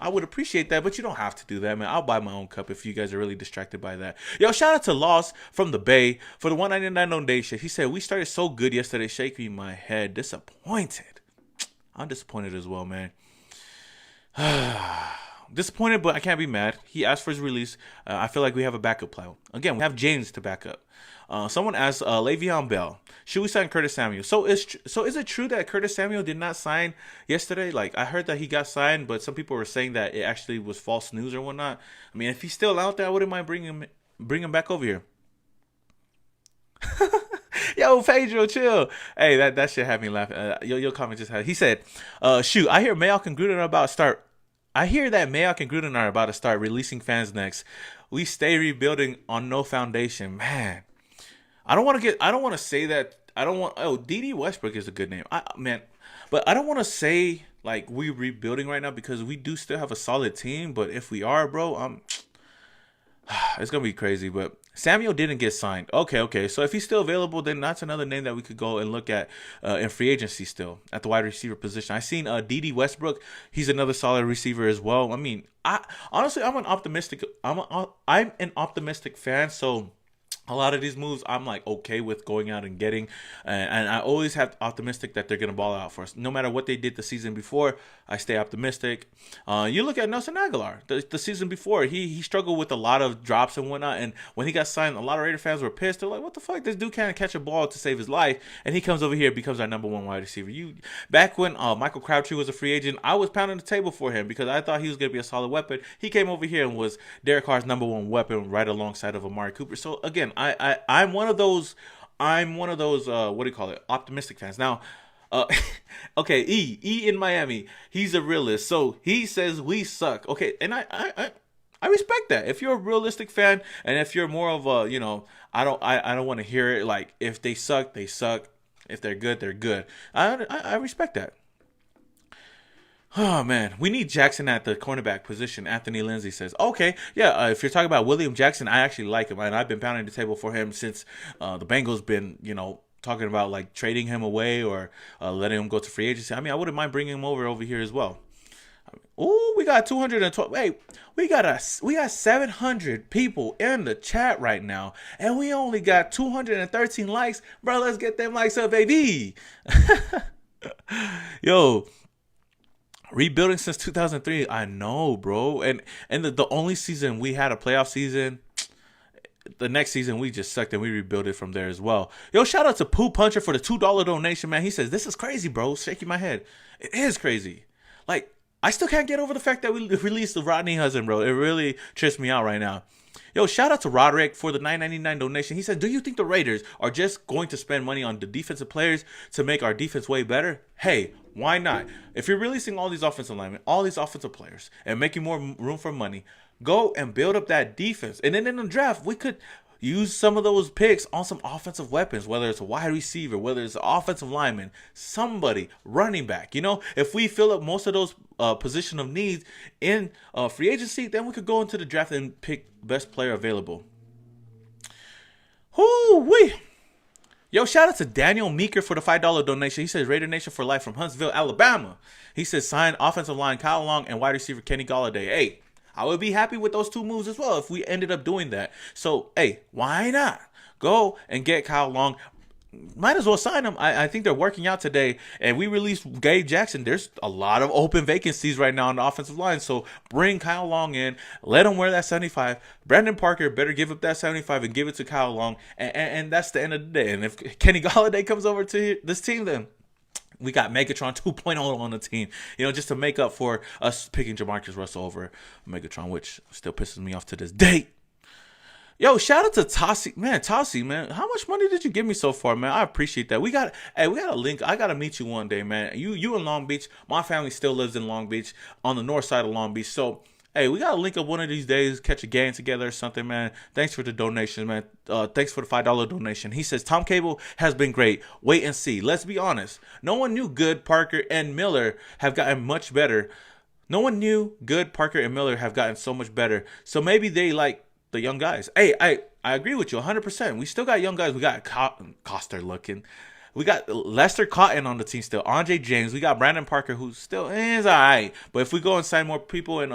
I would appreciate that, but you don't have to do that, man. I'll buy my own cup if you guys are really distracted by that. Yo, shout out to Loss from the Bay for the 199 donation. He said we started so good yesterday, shaking my head, disappointed. I'm disappointed as well, man. Disappointed, but I can't be mad. He asked for his release. I feel like we have a backup plan. Again, we have James to back up. Someone asked Le'Veon Bell, should we sign Curtis Samuel? So is it true that Curtis Samuel did not sign yesterday? Like, I heard that he got signed, but some people were saying that it actually was false news or whatnot. I mean, if he's still out there, I wouldn't mind bring him back over here. Yo, Pedro, chill. Hey, that shit had me laughing. Your comment just had. He said, shoot, I hear Mayock and Gruden are about to start. I hear that Mayock and Gruden are about to start releasing fans next. We stay rebuilding on no foundation, man. I don't want to say that. D.D. Westbrook is a good name, man. But I don't want to say like we rebuilding right now because we do still have a solid team. But if we are, bro, it's gonna be crazy. But Samuel didn't get signed. Okay. So if he's still available, then that's another name that we could go and look at in free agency still at the wide receiver position. I seen D.D. Westbrook. He's another solid receiver as well. I mean, honestly, I'm an optimistic fan. So a lot of these moves I'm like okay with going out and getting, and I always have optimistic that they're gonna ball out for us. No matter what they did the season before, I stay optimistic. You look at Nelson Aguilar. The season before, he struggled with a lot of drops and whatnot, and when he got signed, a lot of Raider fans were pissed. They're like, "What the fuck? This dude can't catch a ball to save his life," and he comes over here and becomes our number one wide receiver. Back when Michael Crabtree was a free agent, I was pounding the table for him because I thought he was gonna be a solid weapon. He came over here and was Derek Carr's number one weapon right alongside of Amari Cooper. So again, I'm one of those what do you call it, optimistic fans. Now okay, E in Miami, he's a realist, so he says we suck. Okay, and I respect that. If you're a realistic fan, and if you're more of a, I don't want to hear it like if they suck, they suck. If they're good, they're good. I respect that. Oh, man. We need Jackson at the cornerback position. Anthony Lindsay says, okay, yeah, if you're talking about William Jackson, I actually like him. And I've been pounding the table for him since the Bengals been, talking about, like, trading him away or letting him go to free agency. I mean, I wouldn't mind bringing him over here as well. Oh, we got 212. Hey, we got 700 people in the chat right now, and we only got 213 likes. Bro, let's get them likes up, baby. Yo, rebuilding since 2003. I know, bro. And the only season we had a playoff season, the next season we just sucked and we rebuilt it from there as well. Yo, shout out to Pooh Puncher for the $2 donation, man. He says, this is crazy, bro. Shaking my head. It is crazy. Like, I still can't get over the fact that we released the Rodney Hudson, bro. It really trips me out right now. Yo, shout out to Roderick for the $9.99 donation. He said, do you think the Raiders are just going to spend money on the defensive players to make our defense way better? Hey, why not? If you're releasing all these offensive linemen, all these offensive players, and making more room for money, go and build up that defense. And then in the draft, we could use some of those picks on some offensive weapons, whether it's a wide receiver, whether it's an offensive lineman, somebody, running back. If we fill up most of those position of needs in free agency, then we could go into the draft and pick best player available. Whoo-wee. Yo, shout out to Daniel Meeker for the $5 donation. He says Raidernation for life from Huntsville, Alabama. He says sign offensive line Kyle Long and wide receiver Kenny Golladay. Hey, I would be happy with those two moves as well if we ended up doing that. So, hey, why not? Go and get Kyle Long. Might as well sign him. I think they're working out today. And we released Gabe Jackson. There's a lot of open vacancies right now on the offensive line. So bring Kyle Long in. Let him wear that 75. Brandon Parker better give up that 75 and give it to Kyle Long. And that's the end of the day. And if Kenny Golladay comes over to this team, then we got Megatron 2.0 on the team, just to make up for us picking Jamarcus Russell over Megatron, which still pisses me off to this day. Yo, shout out to Tossie. Man, Tossie, man, how much money did you give me so far, man? I appreciate that. We got a link. I got to meet you one day, man. You in Long Beach. My family still lives in Long Beach, on the north side of Long Beach. So, hey, we got to link up one of these days, catch a game together or something, man. Thanks for the donation, man. Thanks for the $5 donation. He says, Tom Cable has been great. Wait and see. Let's be honest. No one knew Good, Parker, and Miller have gotten much better. No one knew Good, Parker, and Miller have gotten so much better. So maybe they like the young guys. Hey, I agree with you 100%. We still got young guys. We got Coster looking. We got Lester Cotton on the team still. Andre James. We got Brandon Parker, who still is all right. But if we go and sign more people and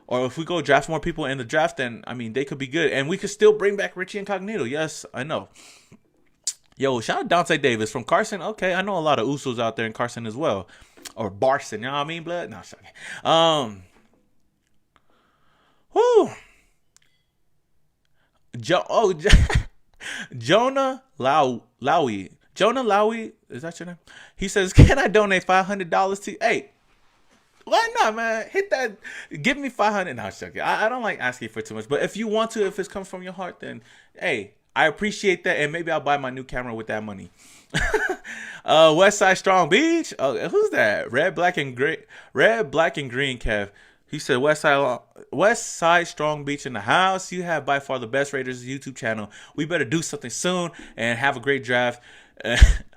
or if we go draft more people in the draft, then I mean they could be good, and we could still bring back Richie Incognito. Yes, I know. Yo, shout out Dante Davis from Carson. Okay, I know a lot of Usos out there in Carson as well, or Barson. You know what I mean, blood? No, sorry. Whoo. Jonah Lowy. Jonah Lowy, is that your name? He says, can I donate $500 to you? Hey, why not, man? Hit that. Give me $500. No, I'm joking. I don't like asking for too much. But if you want to, if it's come from your heart, then, hey, I appreciate that. And maybe I'll buy my new camera with that money. Westside Strong Beach. Oh, who's that? Red, black, and green, Kev. He said, Westside Strong Beach in the house. You have by far the best Raiders YouTube channel. We better do something soon and have a great draft.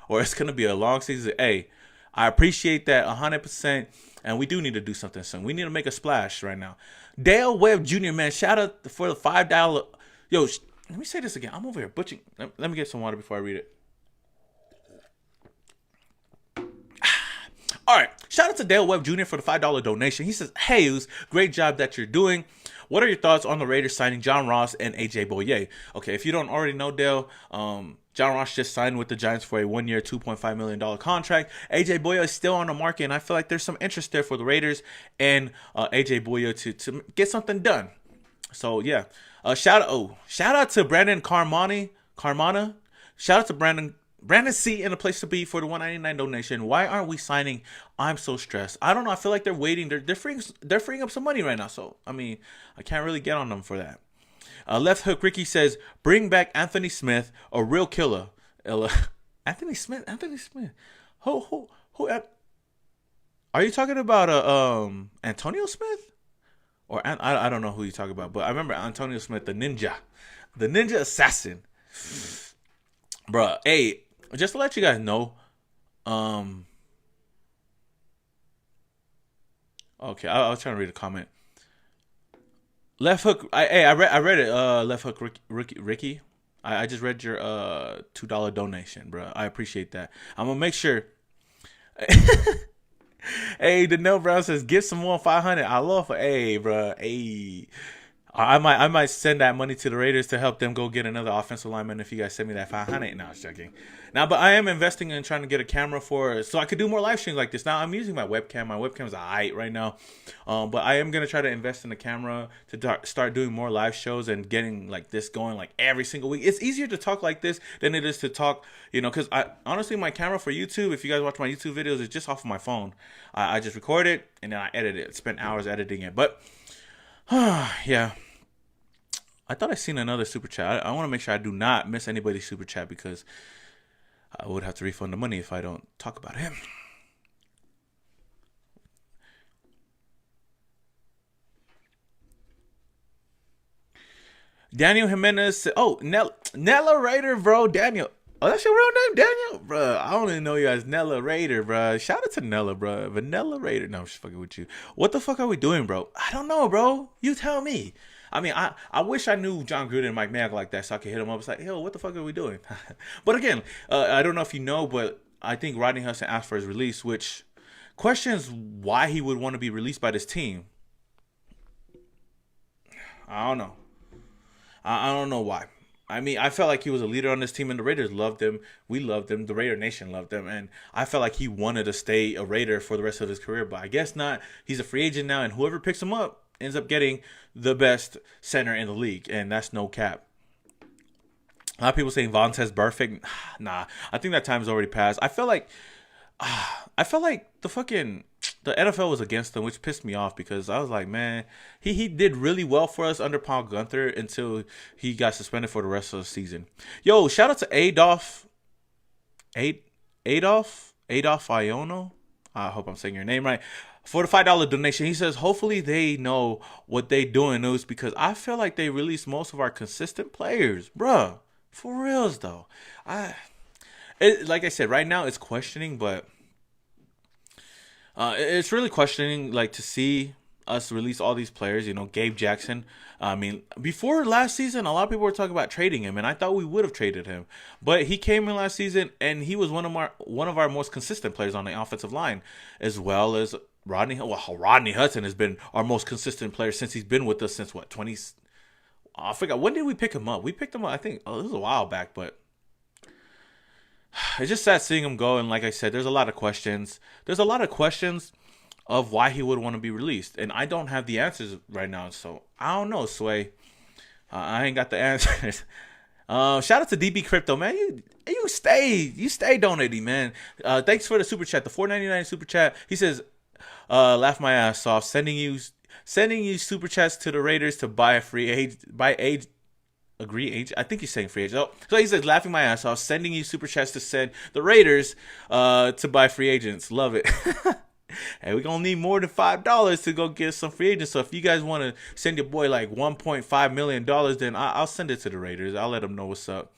Or it's going to be a long season. Hey, I appreciate that 100%. And we do need to do something soon. We need to make a splash right now. Dale Webb Jr., man, shout out for the $5. Yo, let me say this again. I'm over here butchering. Let me get some water before I read it. All right, shout out to Dale Webb Jr. for the $5 donation. He says, hey, Uz, great job that you're doing. What are your thoughts on the Raiders signing John Ross and A.J. Boye? Okay, if you don't already know, Dale, John Ross just signed with the Giants for a 1-year, $2.5 million contract. A.J. Boye is still on the market, and I feel like there's some interest there for the Raiders and A.J. Boye to get something done. So, yeah. Shout out to Brandon Carmana. Shout out to Brandon C in a place to be for the $199 donation. Why aren't we signing? I'm so stressed. I don't know. I feel like they're waiting. They're freeing up some money right now. So I mean, I can't really get on them for that. Left Hook Ricky says, bring back Anthony Smith, a real killer. Anthony Smith. Who? Are you talking about Antonio Smith? Or I don't know who you're talking about, but I remember Antonio Smith, the ninja assassin. Bruh, hey, just to let you guys know, okay, I was trying to read a comment. Left Hook, I read it. Left Hook Ricky. I just read your $2 donation, bro. I appreciate that. I'm gonna make sure. Hey, Danelle Brown says, give someone $500. I love it. Hey, bro. Hey. I might send that money to the Raiders to help them go get another offensive lineman if you guys send me that $500. No, I was joking. Now, but I am investing in trying to get a camera so I could do more live streams like this. Now, I'm using my webcam. My webcam's alright right now. But I am going to try to invest in the camera to start doing more live shows and getting like this going like every single week. It's easier to talk like this than it is to talk, because honestly, my camera for YouTube, if you guys watch my YouTube videos, is just off of my phone. I just record it and then I edit it. Spend hours editing it. But, yeah. I thought I seen another super chat. I want to make sure I do not miss anybody's super chat because I would have to refund the money if I don't talk about him. Daniel Jimenez. Oh, Nella Raider, bro. Daniel. Oh, that's your real name, Daniel, bro. I don't even know you as Nella Raider, bro. Shout out to Nella, bro. Vanilla Raider. No, I'm just fucking with you. What the fuck are we doing, bro? I don't know, bro. You tell me. I mean, I wish I knew John Gruden and Mike Mayock like that so I could hit him up. It's like, yo, what the fuck are we doing? But again, I don't know if you know, but I think Rodney Hudson asked for his release, which questions why he would want to be released by this team. I don't know. I don't know why. I mean, I felt like he was a leader on this team, and the Raiders loved him. We loved him. The Raidernation loved him, and I felt like he wanted to stay a Raider for the rest of his career. But I guess not. He's a free agent now, and whoever picks him up ends up getting the best center in the league, and that's no cap. A lot of people saying Vontaze Burfict. Nah, I think that time's already passed. I felt like the NFL was against him, which pissed me off because I was like, man, he did really well for us under Paul Gunther until he got suspended for the rest of the season. Yo, shout out to Adolf Iono. I hope I'm saying your name right. For the $5 donation, he says, hopefully they know what they doing news because I feel like they released most of our consistent players, bruh. For reals though, like I said, right now it's questioning, but it's really questioning, like, to see us release all these players. You know, Gabe Jackson. I mean, before last season, a lot of people were talking about trading him, and I thought we would have traded him. But he came in last season, and he was one of our most consistent players on the offensive line, as well as Rodney. Well, Rodney Hudson has been our most consistent player since he's been with us since what 20. I forgot, when did we pick him up? We picked him up, I think. Oh, this was a while back, but it's just sad seeing him go. And like I said, there's a lot of questions. There's a lot of questions of why he would want to be released, and I don't have the answers right now. So I don't know, Sway. I ain't got the answers. Shout out to DB Crypto, man. You stay donating, man. Thanks for the super chat, the $4.99 super chat. He says, laugh my ass off, sending you super chats to the Raiders to buy a free agent, agree age. I think he's saying free agent. Oh, so he says, laughing my ass off, sending you super chats to send the Raiders to buy free agents. Love it. Hey, we're going to need more than $5 to go get some free agents. So if you guys want to send your boy like $1.5 million, then I'll send it to the Raiders. I'll let them know what's up.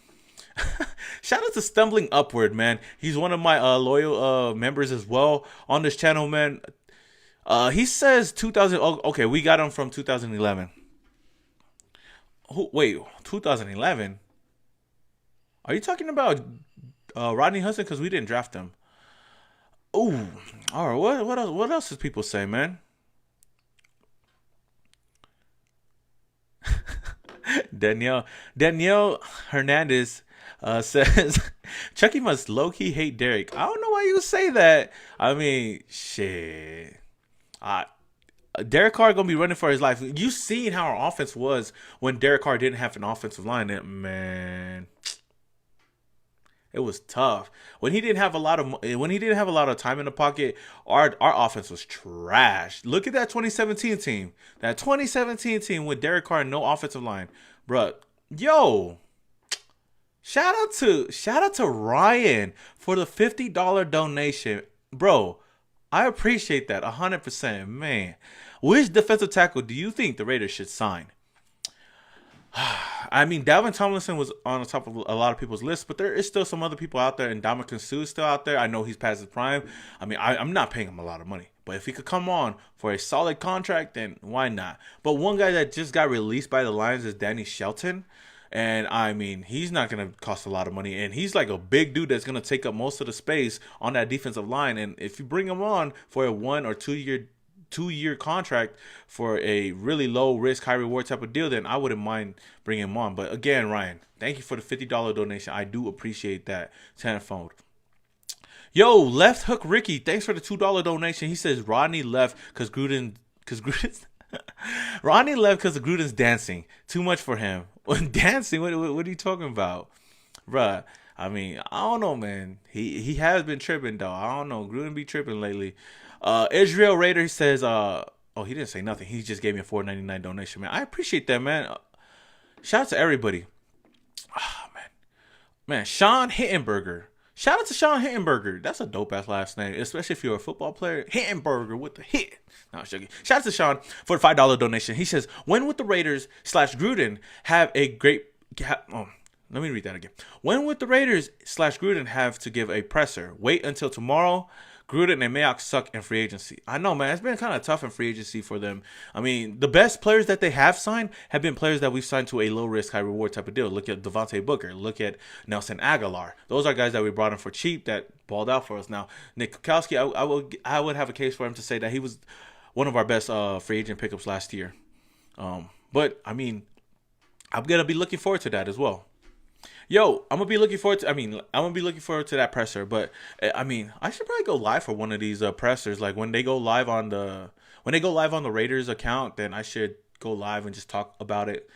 Shout out to Stumbling Upward, man. He's one of my loyal members as well on this channel, man. He says 2000. Oh, okay, we got him from 2011. Wait, 2011? Are you talking about Rodney Hudson? Because we didn't draft him. Oh, all right. What else? What else does people say, man? Danielle Hernandez says Chucky must low key hate Derek. I don't know why you say that. I mean, shit. Derek Carr gonna be running for his life. You seen how our offense was when Derek Carr didn't have an offensive line. Man, it was tough when he didn't have a lot of time in the pocket. Our offense was trash. Look at that 2017 team. That 2017 team with Derek Carr and no offensive line, bruh. Yo, shout out to Ryan for the $50 donation, bro. I appreciate that 100%, man. Which defensive tackle do you think the Raiders should sign? I mean, Dalvin Tomlinson was on the top of a lot of people's lists, but there is still some other people out there, and Ndamukong Suh is still out there. I know he's past his prime. I mean, I'm not paying him a lot of money, but if he could come on for a solid contract, then why not? But one guy that just got released by the Lions is Danny Shelton. And I mean, he's not going to cost a lot of money. And he's like a big dude that's going to take up most of the space on that defensive line. And if you bring him on for a 1 or 2 year contract for a really low risk, high reward type of deal, then I wouldn't mind bringing him on. But again, Ryan, thank you for the $50 donation. I do appreciate that tenfold. Yo, Left Hook Ricky, thanks for the $2 donation. He says Rodney left because Gruden's Rodney left because Gruden's dancing. Too much for him. Dancing? What are you talking about? Bruh, I mean, I don't know, man. He has been tripping, though. I don't know. Gruden be tripping lately. Israel Raider, he says, he didn't say nothing. He just gave me a $4.99 donation, man. I appreciate that, man. Shout out to everybody. Oh, man. Man, Sean Hittenberger. Shout out to Sean Hittenberger. That's a dope ass last name, especially if you're a football player. Hittenberger with the hit. No, I'm joking. Shout out to Sean for the $5 donation. He says, when would the Raiders / Gruden have a great... let me read that again. When would the Raiders / Gruden have to give a presser? Wait until tomorrow? Gruden and Mayock suck in free agency. I know, man. It's been kind of tough in free agency for them. I mean, the best players that they have signed have been players that we've signed to a low-risk, high-reward type of deal. Look at Devontae Booker. Look at Nelson Aguilar. Those are guys that we brought in for cheap that balled out for us. Now, Nick Kukowski, I would have a case for him to say that he was one of our best free agent pickups last year. But, I mean, I'm going to be looking forward to that as well. Yo, I'm gonna be looking forward to that presser, but I mean, I should probably go live for one of these pressers. Like when they go live on the Raiders account, then I should go live and just talk about it.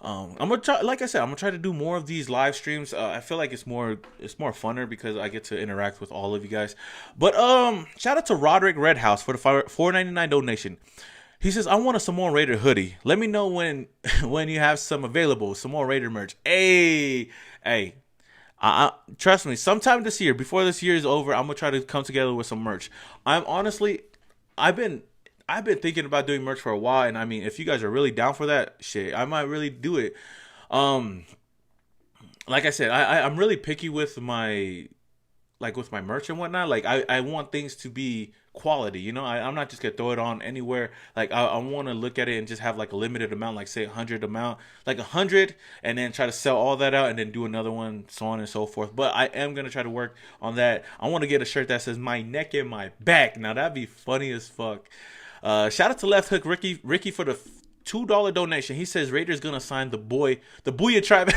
I'm gonna try, like I said, I'm gonna try to do more of these live streams. I feel like it's more funner because I get to interact with all of you guys. But shout out to Roderick Redhouse for the $4.99 donation. He says, I want a Samoan Raider hoodie. Let me know when you have some available. Samoan Raider merch. Hey. Trust me, sometime this year, before this year is over, I'm going to try to come together with some merch. I've been thinking about doing merch for a while. And I mean, if you guys are really down for that, shit, I might really do it. Like I said, I'm really picky with my merch and whatnot. Like I want things to be quality, you know. I'm not just gonna throw it on anywhere. Like I want to look at it and just have like a limited amount, like say 100 amount, like 100, and then try to sell all that out and then do another one, so on and so forth. But I am gonna try to work on that. I want to get a shirt that says my neck and my back. Now that'd be funny as fuck. Shout out to Left Hook Ricky for the $2 donation. He says Raiders gonna sign the Booyah Tribe.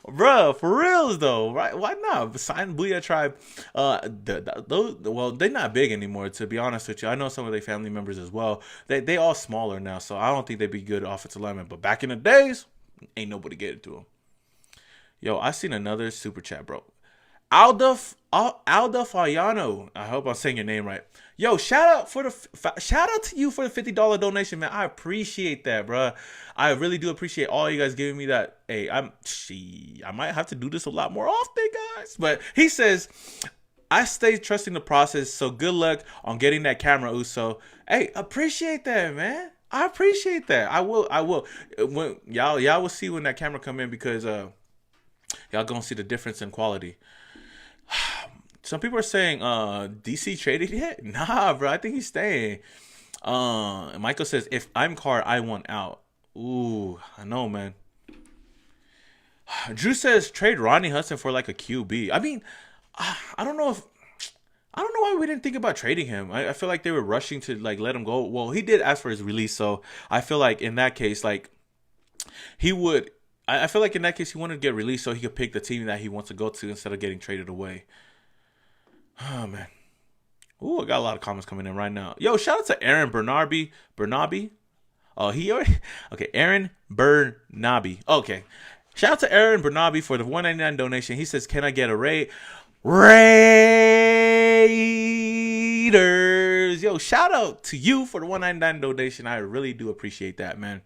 Bruh, for reals though, right? Why not sign Booyah Tribe? They're not big anymore, to be honest with you. I know some of their family members as well. They all smaller now, so I don't think they'd be good offensive linemen. But back in the days, ain't nobody getting to them. Yo, I seen another super chat, bro. Alda Fayano. I hope I'm saying your name right. Yo, shout out to you for the $50 donation, man. I appreciate that, bro. I really do appreciate all you guys giving me that. Hey, I might have to do this a lot more often, guys. But he says, I stay trusting the process, so good luck on getting that camera, Uso. Hey, appreciate that, man. I appreciate that. I will. When y'all will see when that camera come in, because y'all gonna see the difference in quality. Some people are saying DC traded yet? Nah, bro. I think he's staying. Michael says, if I'm Carr, I want out. Ooh, I know, man. Drew says trade Rodney Hudson for like a QB. I mean, I don't know why we didn't think about trading him. I feel like they were rushing to like let him go. Well, he did ask for his release, so I feel like in that case, like he would. I feel like in that case he wanted to get released so he could pick the team that he wants to go to instead of getting traded away. Oh, man. Ooh, I got a lot of comments coming in right now. Yo, shout out to Aaron Bernabe. Oh, Aaron Bernabe. Okay. Shout out to Aaron Bernabe for the $1.99 donation. He says, can I get a Raiders? Yo, shout out to you for the $1.99 donation. I really do appreciate that, man.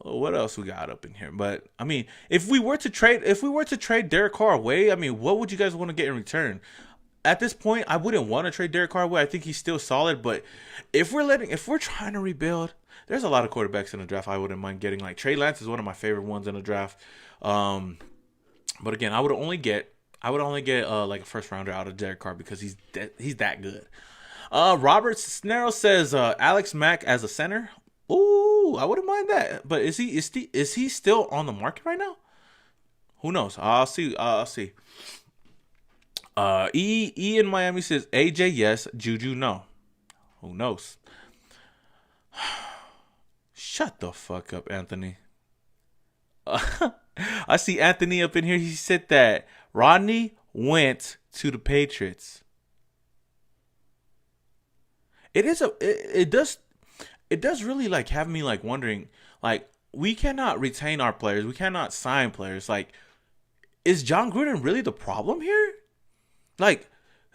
What else we got up in here? But I mean, if we were to trade Derek Carr away, I mean, what would you guys want to get in return? At this point, I wouldn't want to trade Derek Carr away. I think he's still solid, but if we're trying to rebuild, there's a lot of quarterbacks in the draft I wouldn't mind getting. Like Trey Lance is one of my favorite ones in the draft. But again, I would only get like a first rounder out of Derek Carr because he's that good. Robert Cisnero says Alex Mack as a center. Ooh, I wouldn't mind that. But is he still on the market right now? Who knows? I'll see. E in Miami says AJ yes, Juju no. Who knows? Shut the fuck up, Anthony. I see Anthony up in here. He said that Rodney went to the Patriots. It does really like have me like wondering, like, we cannot retain our players, we cannot sign players. Like, is John Gruden really the problem here? Like,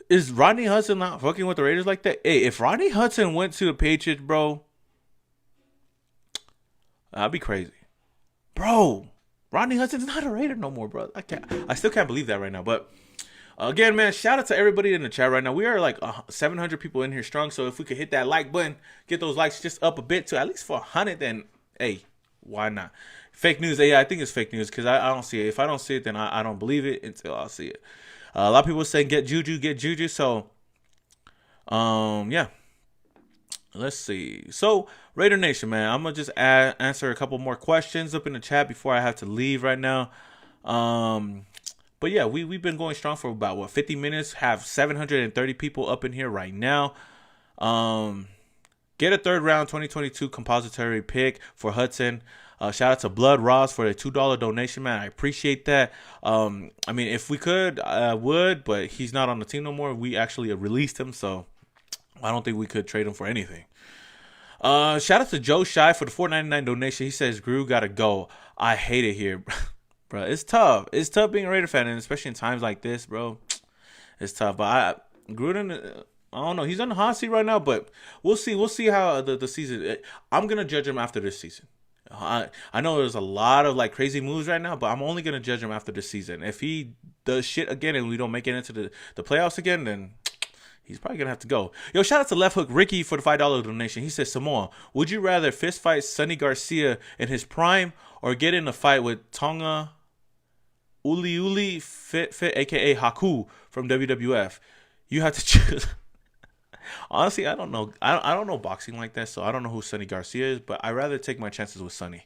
is Rodney Hudson not fucking with the Raiders like that? Hey, if Rodney Hudson went to the Patriots, bro, that'd be crazy. Bro, Rodney Hudson's not a Raider no more, bro. I still can't believe that right now. But again, man, shout out to everybody in the chat right now. We are like 700 people in here strong. So if we could hit that like button, get those likes just up a bit to at least for 100, then hey, why not? Fake news. Yeah, I think it's fake news because I don't see it. If I don't see it, then I don't believe it until I see it. A lot of people say get Juju, get Juju. So, yeah. Let's see. So, Raidernation, man, I'm gonna just answer a couple more questions up in the chat before I have to leave right now. But yeah, we've been going strong for about 50 minutes. Have 730 people up in here right now. Get a third round 2022 compository pick for Hudson. Shout out to Blood Ross for the $2 donation, man. I appreciate that. I mean, if we could, I would, but he's not on the team no more. We actually released him, so I don't think we could trade him for anything. Shout out to Joe Shy for the $4.99 donation. He says, Gru gotta go. I hate it here. Bro, it's tough. It's tough being a Raider fan, and especially in times like this, bro. It's tough. But Gruden, I don't know. He's on the hot seat right now, but we'll see. We'll see how the season. I'm gonna judge him after this season. I know there's a lot of like crazy moves right now, but I'm only gonna judge him after this season. If he does shit again and we don't make it into the playoffs again, then he's probably gonna have to go. Yo, shout out to Left Hook Ricky for the $5 donation. He says, Samoa, would you rather fist fight Sonny Garcia in his prime or get in a fight with Tonga Uli Fit, aka Haku from WWF? You have to choose. Honestly, I don't know. I don't know boxing like that, so I don't know who Sonny Garcia is, but I'd rather take my chances with Sonny.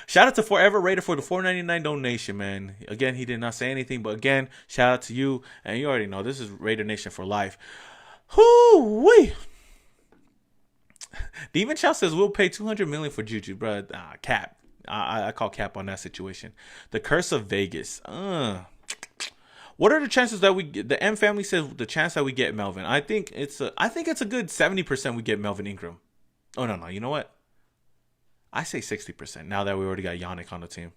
Shout out to Forever Raider for the $4.99 donation, man. Again, he did not say anything, but again, shout out to you. And you already know, this is Raidernation for life. Hoo-wee. Demon Chow says, we'll pay $200 million for Juju, bro. Cap. I call cap on that situation. The Curse of Vegas. What are the chances that we get? The M family says the chance that we get Melvin. I think it's a good 70% we get Melvin Ingram. Oh no, you know what? I say 60% now that we already got Yannick on the team.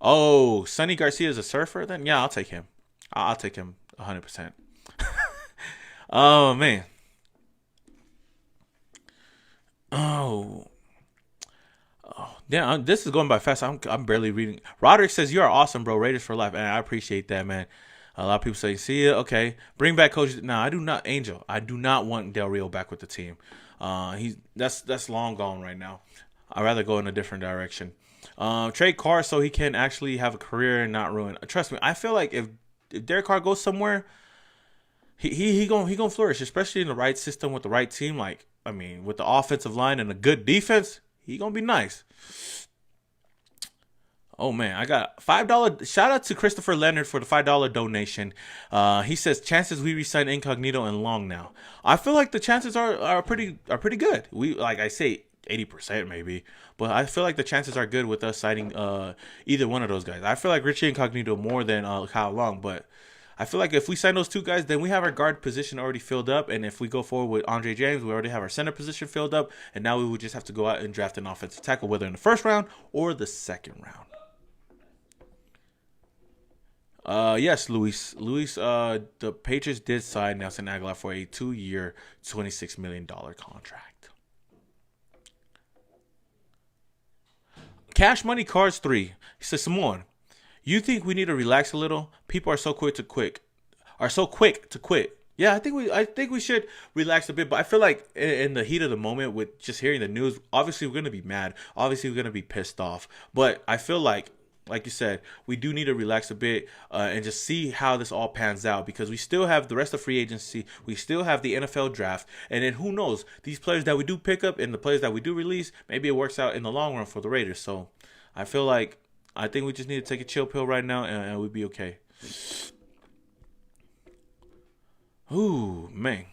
Oh, Sonny Garcia is a surfer? Then yeah, I'll take him. I'll take him 100%. Oh man. Oh, yeah, this is going by fast. I'm barely reading. Roderick says, you are awesome, bro. Raiders for life. And I appreciate that, man. A lot of people say, see ya. Okay. Bring back Coach. No, I do not. Angel. I do not want Del Rio back with the team. That's long gone right now. I'd rather go in a different direction. Trade Carr so he can actually have a career and not ruin. Trust me, I feel like if Derek Carr goes somewhere, he gonna flourish, especially in the right system with the right team. Like, I mean, with the offensive line and a good defense, he gonna be nice. Oh man, I got $5. Shout out to Christopher Leonard for the $5 donation. He says chances we resign Incognito and Long now. I feel like the chances are pretty good. We, like I say, 80% maybe, but I feel like the chances are good with us signing either one of those guys. I feel like Richie Incognito more than Kyle Long, but I feel like if we sign those two guys, then we have our guard position already filled up. And if we go forward with Andre James, we already have our center position filled up. And now we would just have to go out and draft an offensive tackle, whether in the first round or the second round. Yes, Luis. The Patriots did sign Nelson Aguilar for a 2-year, $26 million contract. Cash Money Cards 3. He says, Simone, you think we need to relax a little? People are so quick to quit. Yeah, I think we should relax a bit, but I feel like in the heat of the moment with just hearing the news, obviously we're going to be mad. Obviously we're going to be pissed off. But I feel like you said, we do need to relax a bit and just see how this all pans out, because we still have the rest of free agency. We still have the NFL draft. And then who knows, these players that we do pick up and the players that we do release, maybe it works out in the long run for the Raiders. So I think we just need to take a chill pill right now and we'll be okay. Ooh, man.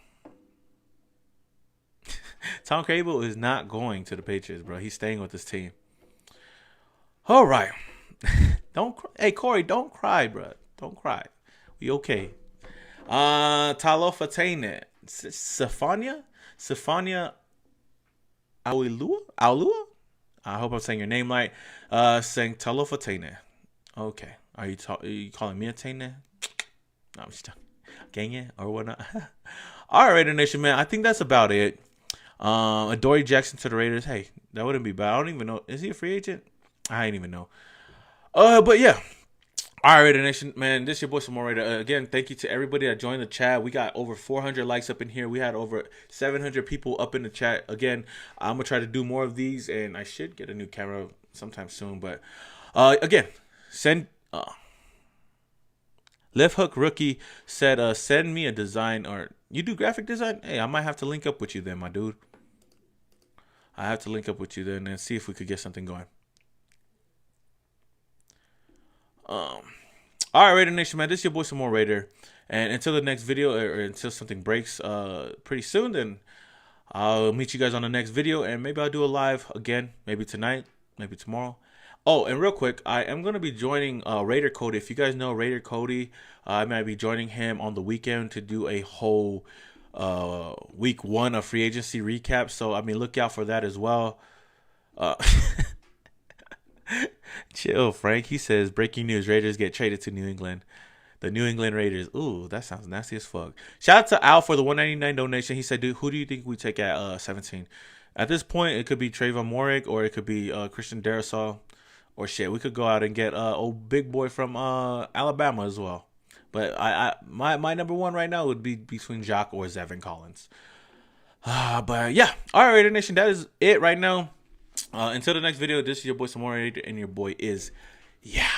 Tom Cable is not going to the Patriots, bro. He's staying with his team. All right. Hey, Corey, don't cry, bro. Don't cry. We okay. Talofatene. Sefania Aulua? I hope I'm saying your name right. Saying Talofatene. Okay. Are you calling me a Tane? No, I'm just gang it or whatnot. All right, Raider Nation, man. I think that's about it. Adoree Jackson to the Raiders. Hey, that wouldn't be bad. I don't even know. Is he a free agent? I ain't even know. But yeah. All right, Raider Nation, man, this is your boy Samore Raider. Again, thank you to everybody that joined the chat. We got over 400 likes up in here. We had over 700 people up in the chat. Again, I'm going to try to do more of these, and I should get a new camera sometime soon. But, again, send... Left Hook Rookie said, send me a design, or you do graphic design? Hey, I might have to link up with you then, my dude. I have to link up with you then and see if we could get something going. All right, Raider Nation, man, this is your boy Samore Raider, and until the next video, or until something breaks pretty soon, then I'll meet you guys on the next video, and maybe I'll do a live again, maybe tonight, maybe tomorrow. Oh, and real quick, I am going to be joining Raider Cody. If you guys know Raider Cody, I might be joining him on the weekend to do a whole week 1 of free agency recap, so I mean, look out for that as well. Chill, Frank. He says, breaking news, Raiders get traded to New England. The New England Raiders. Ooh, that sounds nasty as fuck. Shout out to Al for the $1.99 donation. He said, dude, who do you think we take at 17? At this point, it could be Trayvon Morik, or it could be Christian Darrisaw, or shit. We could go out and get old big boy from Alabama as well. But my number one right now would be between Jacques or Zevin Collins. But yeah. All right, Raider Nation, that is it right now. Until the next video, this is your boy Samore, and your boy is yeah.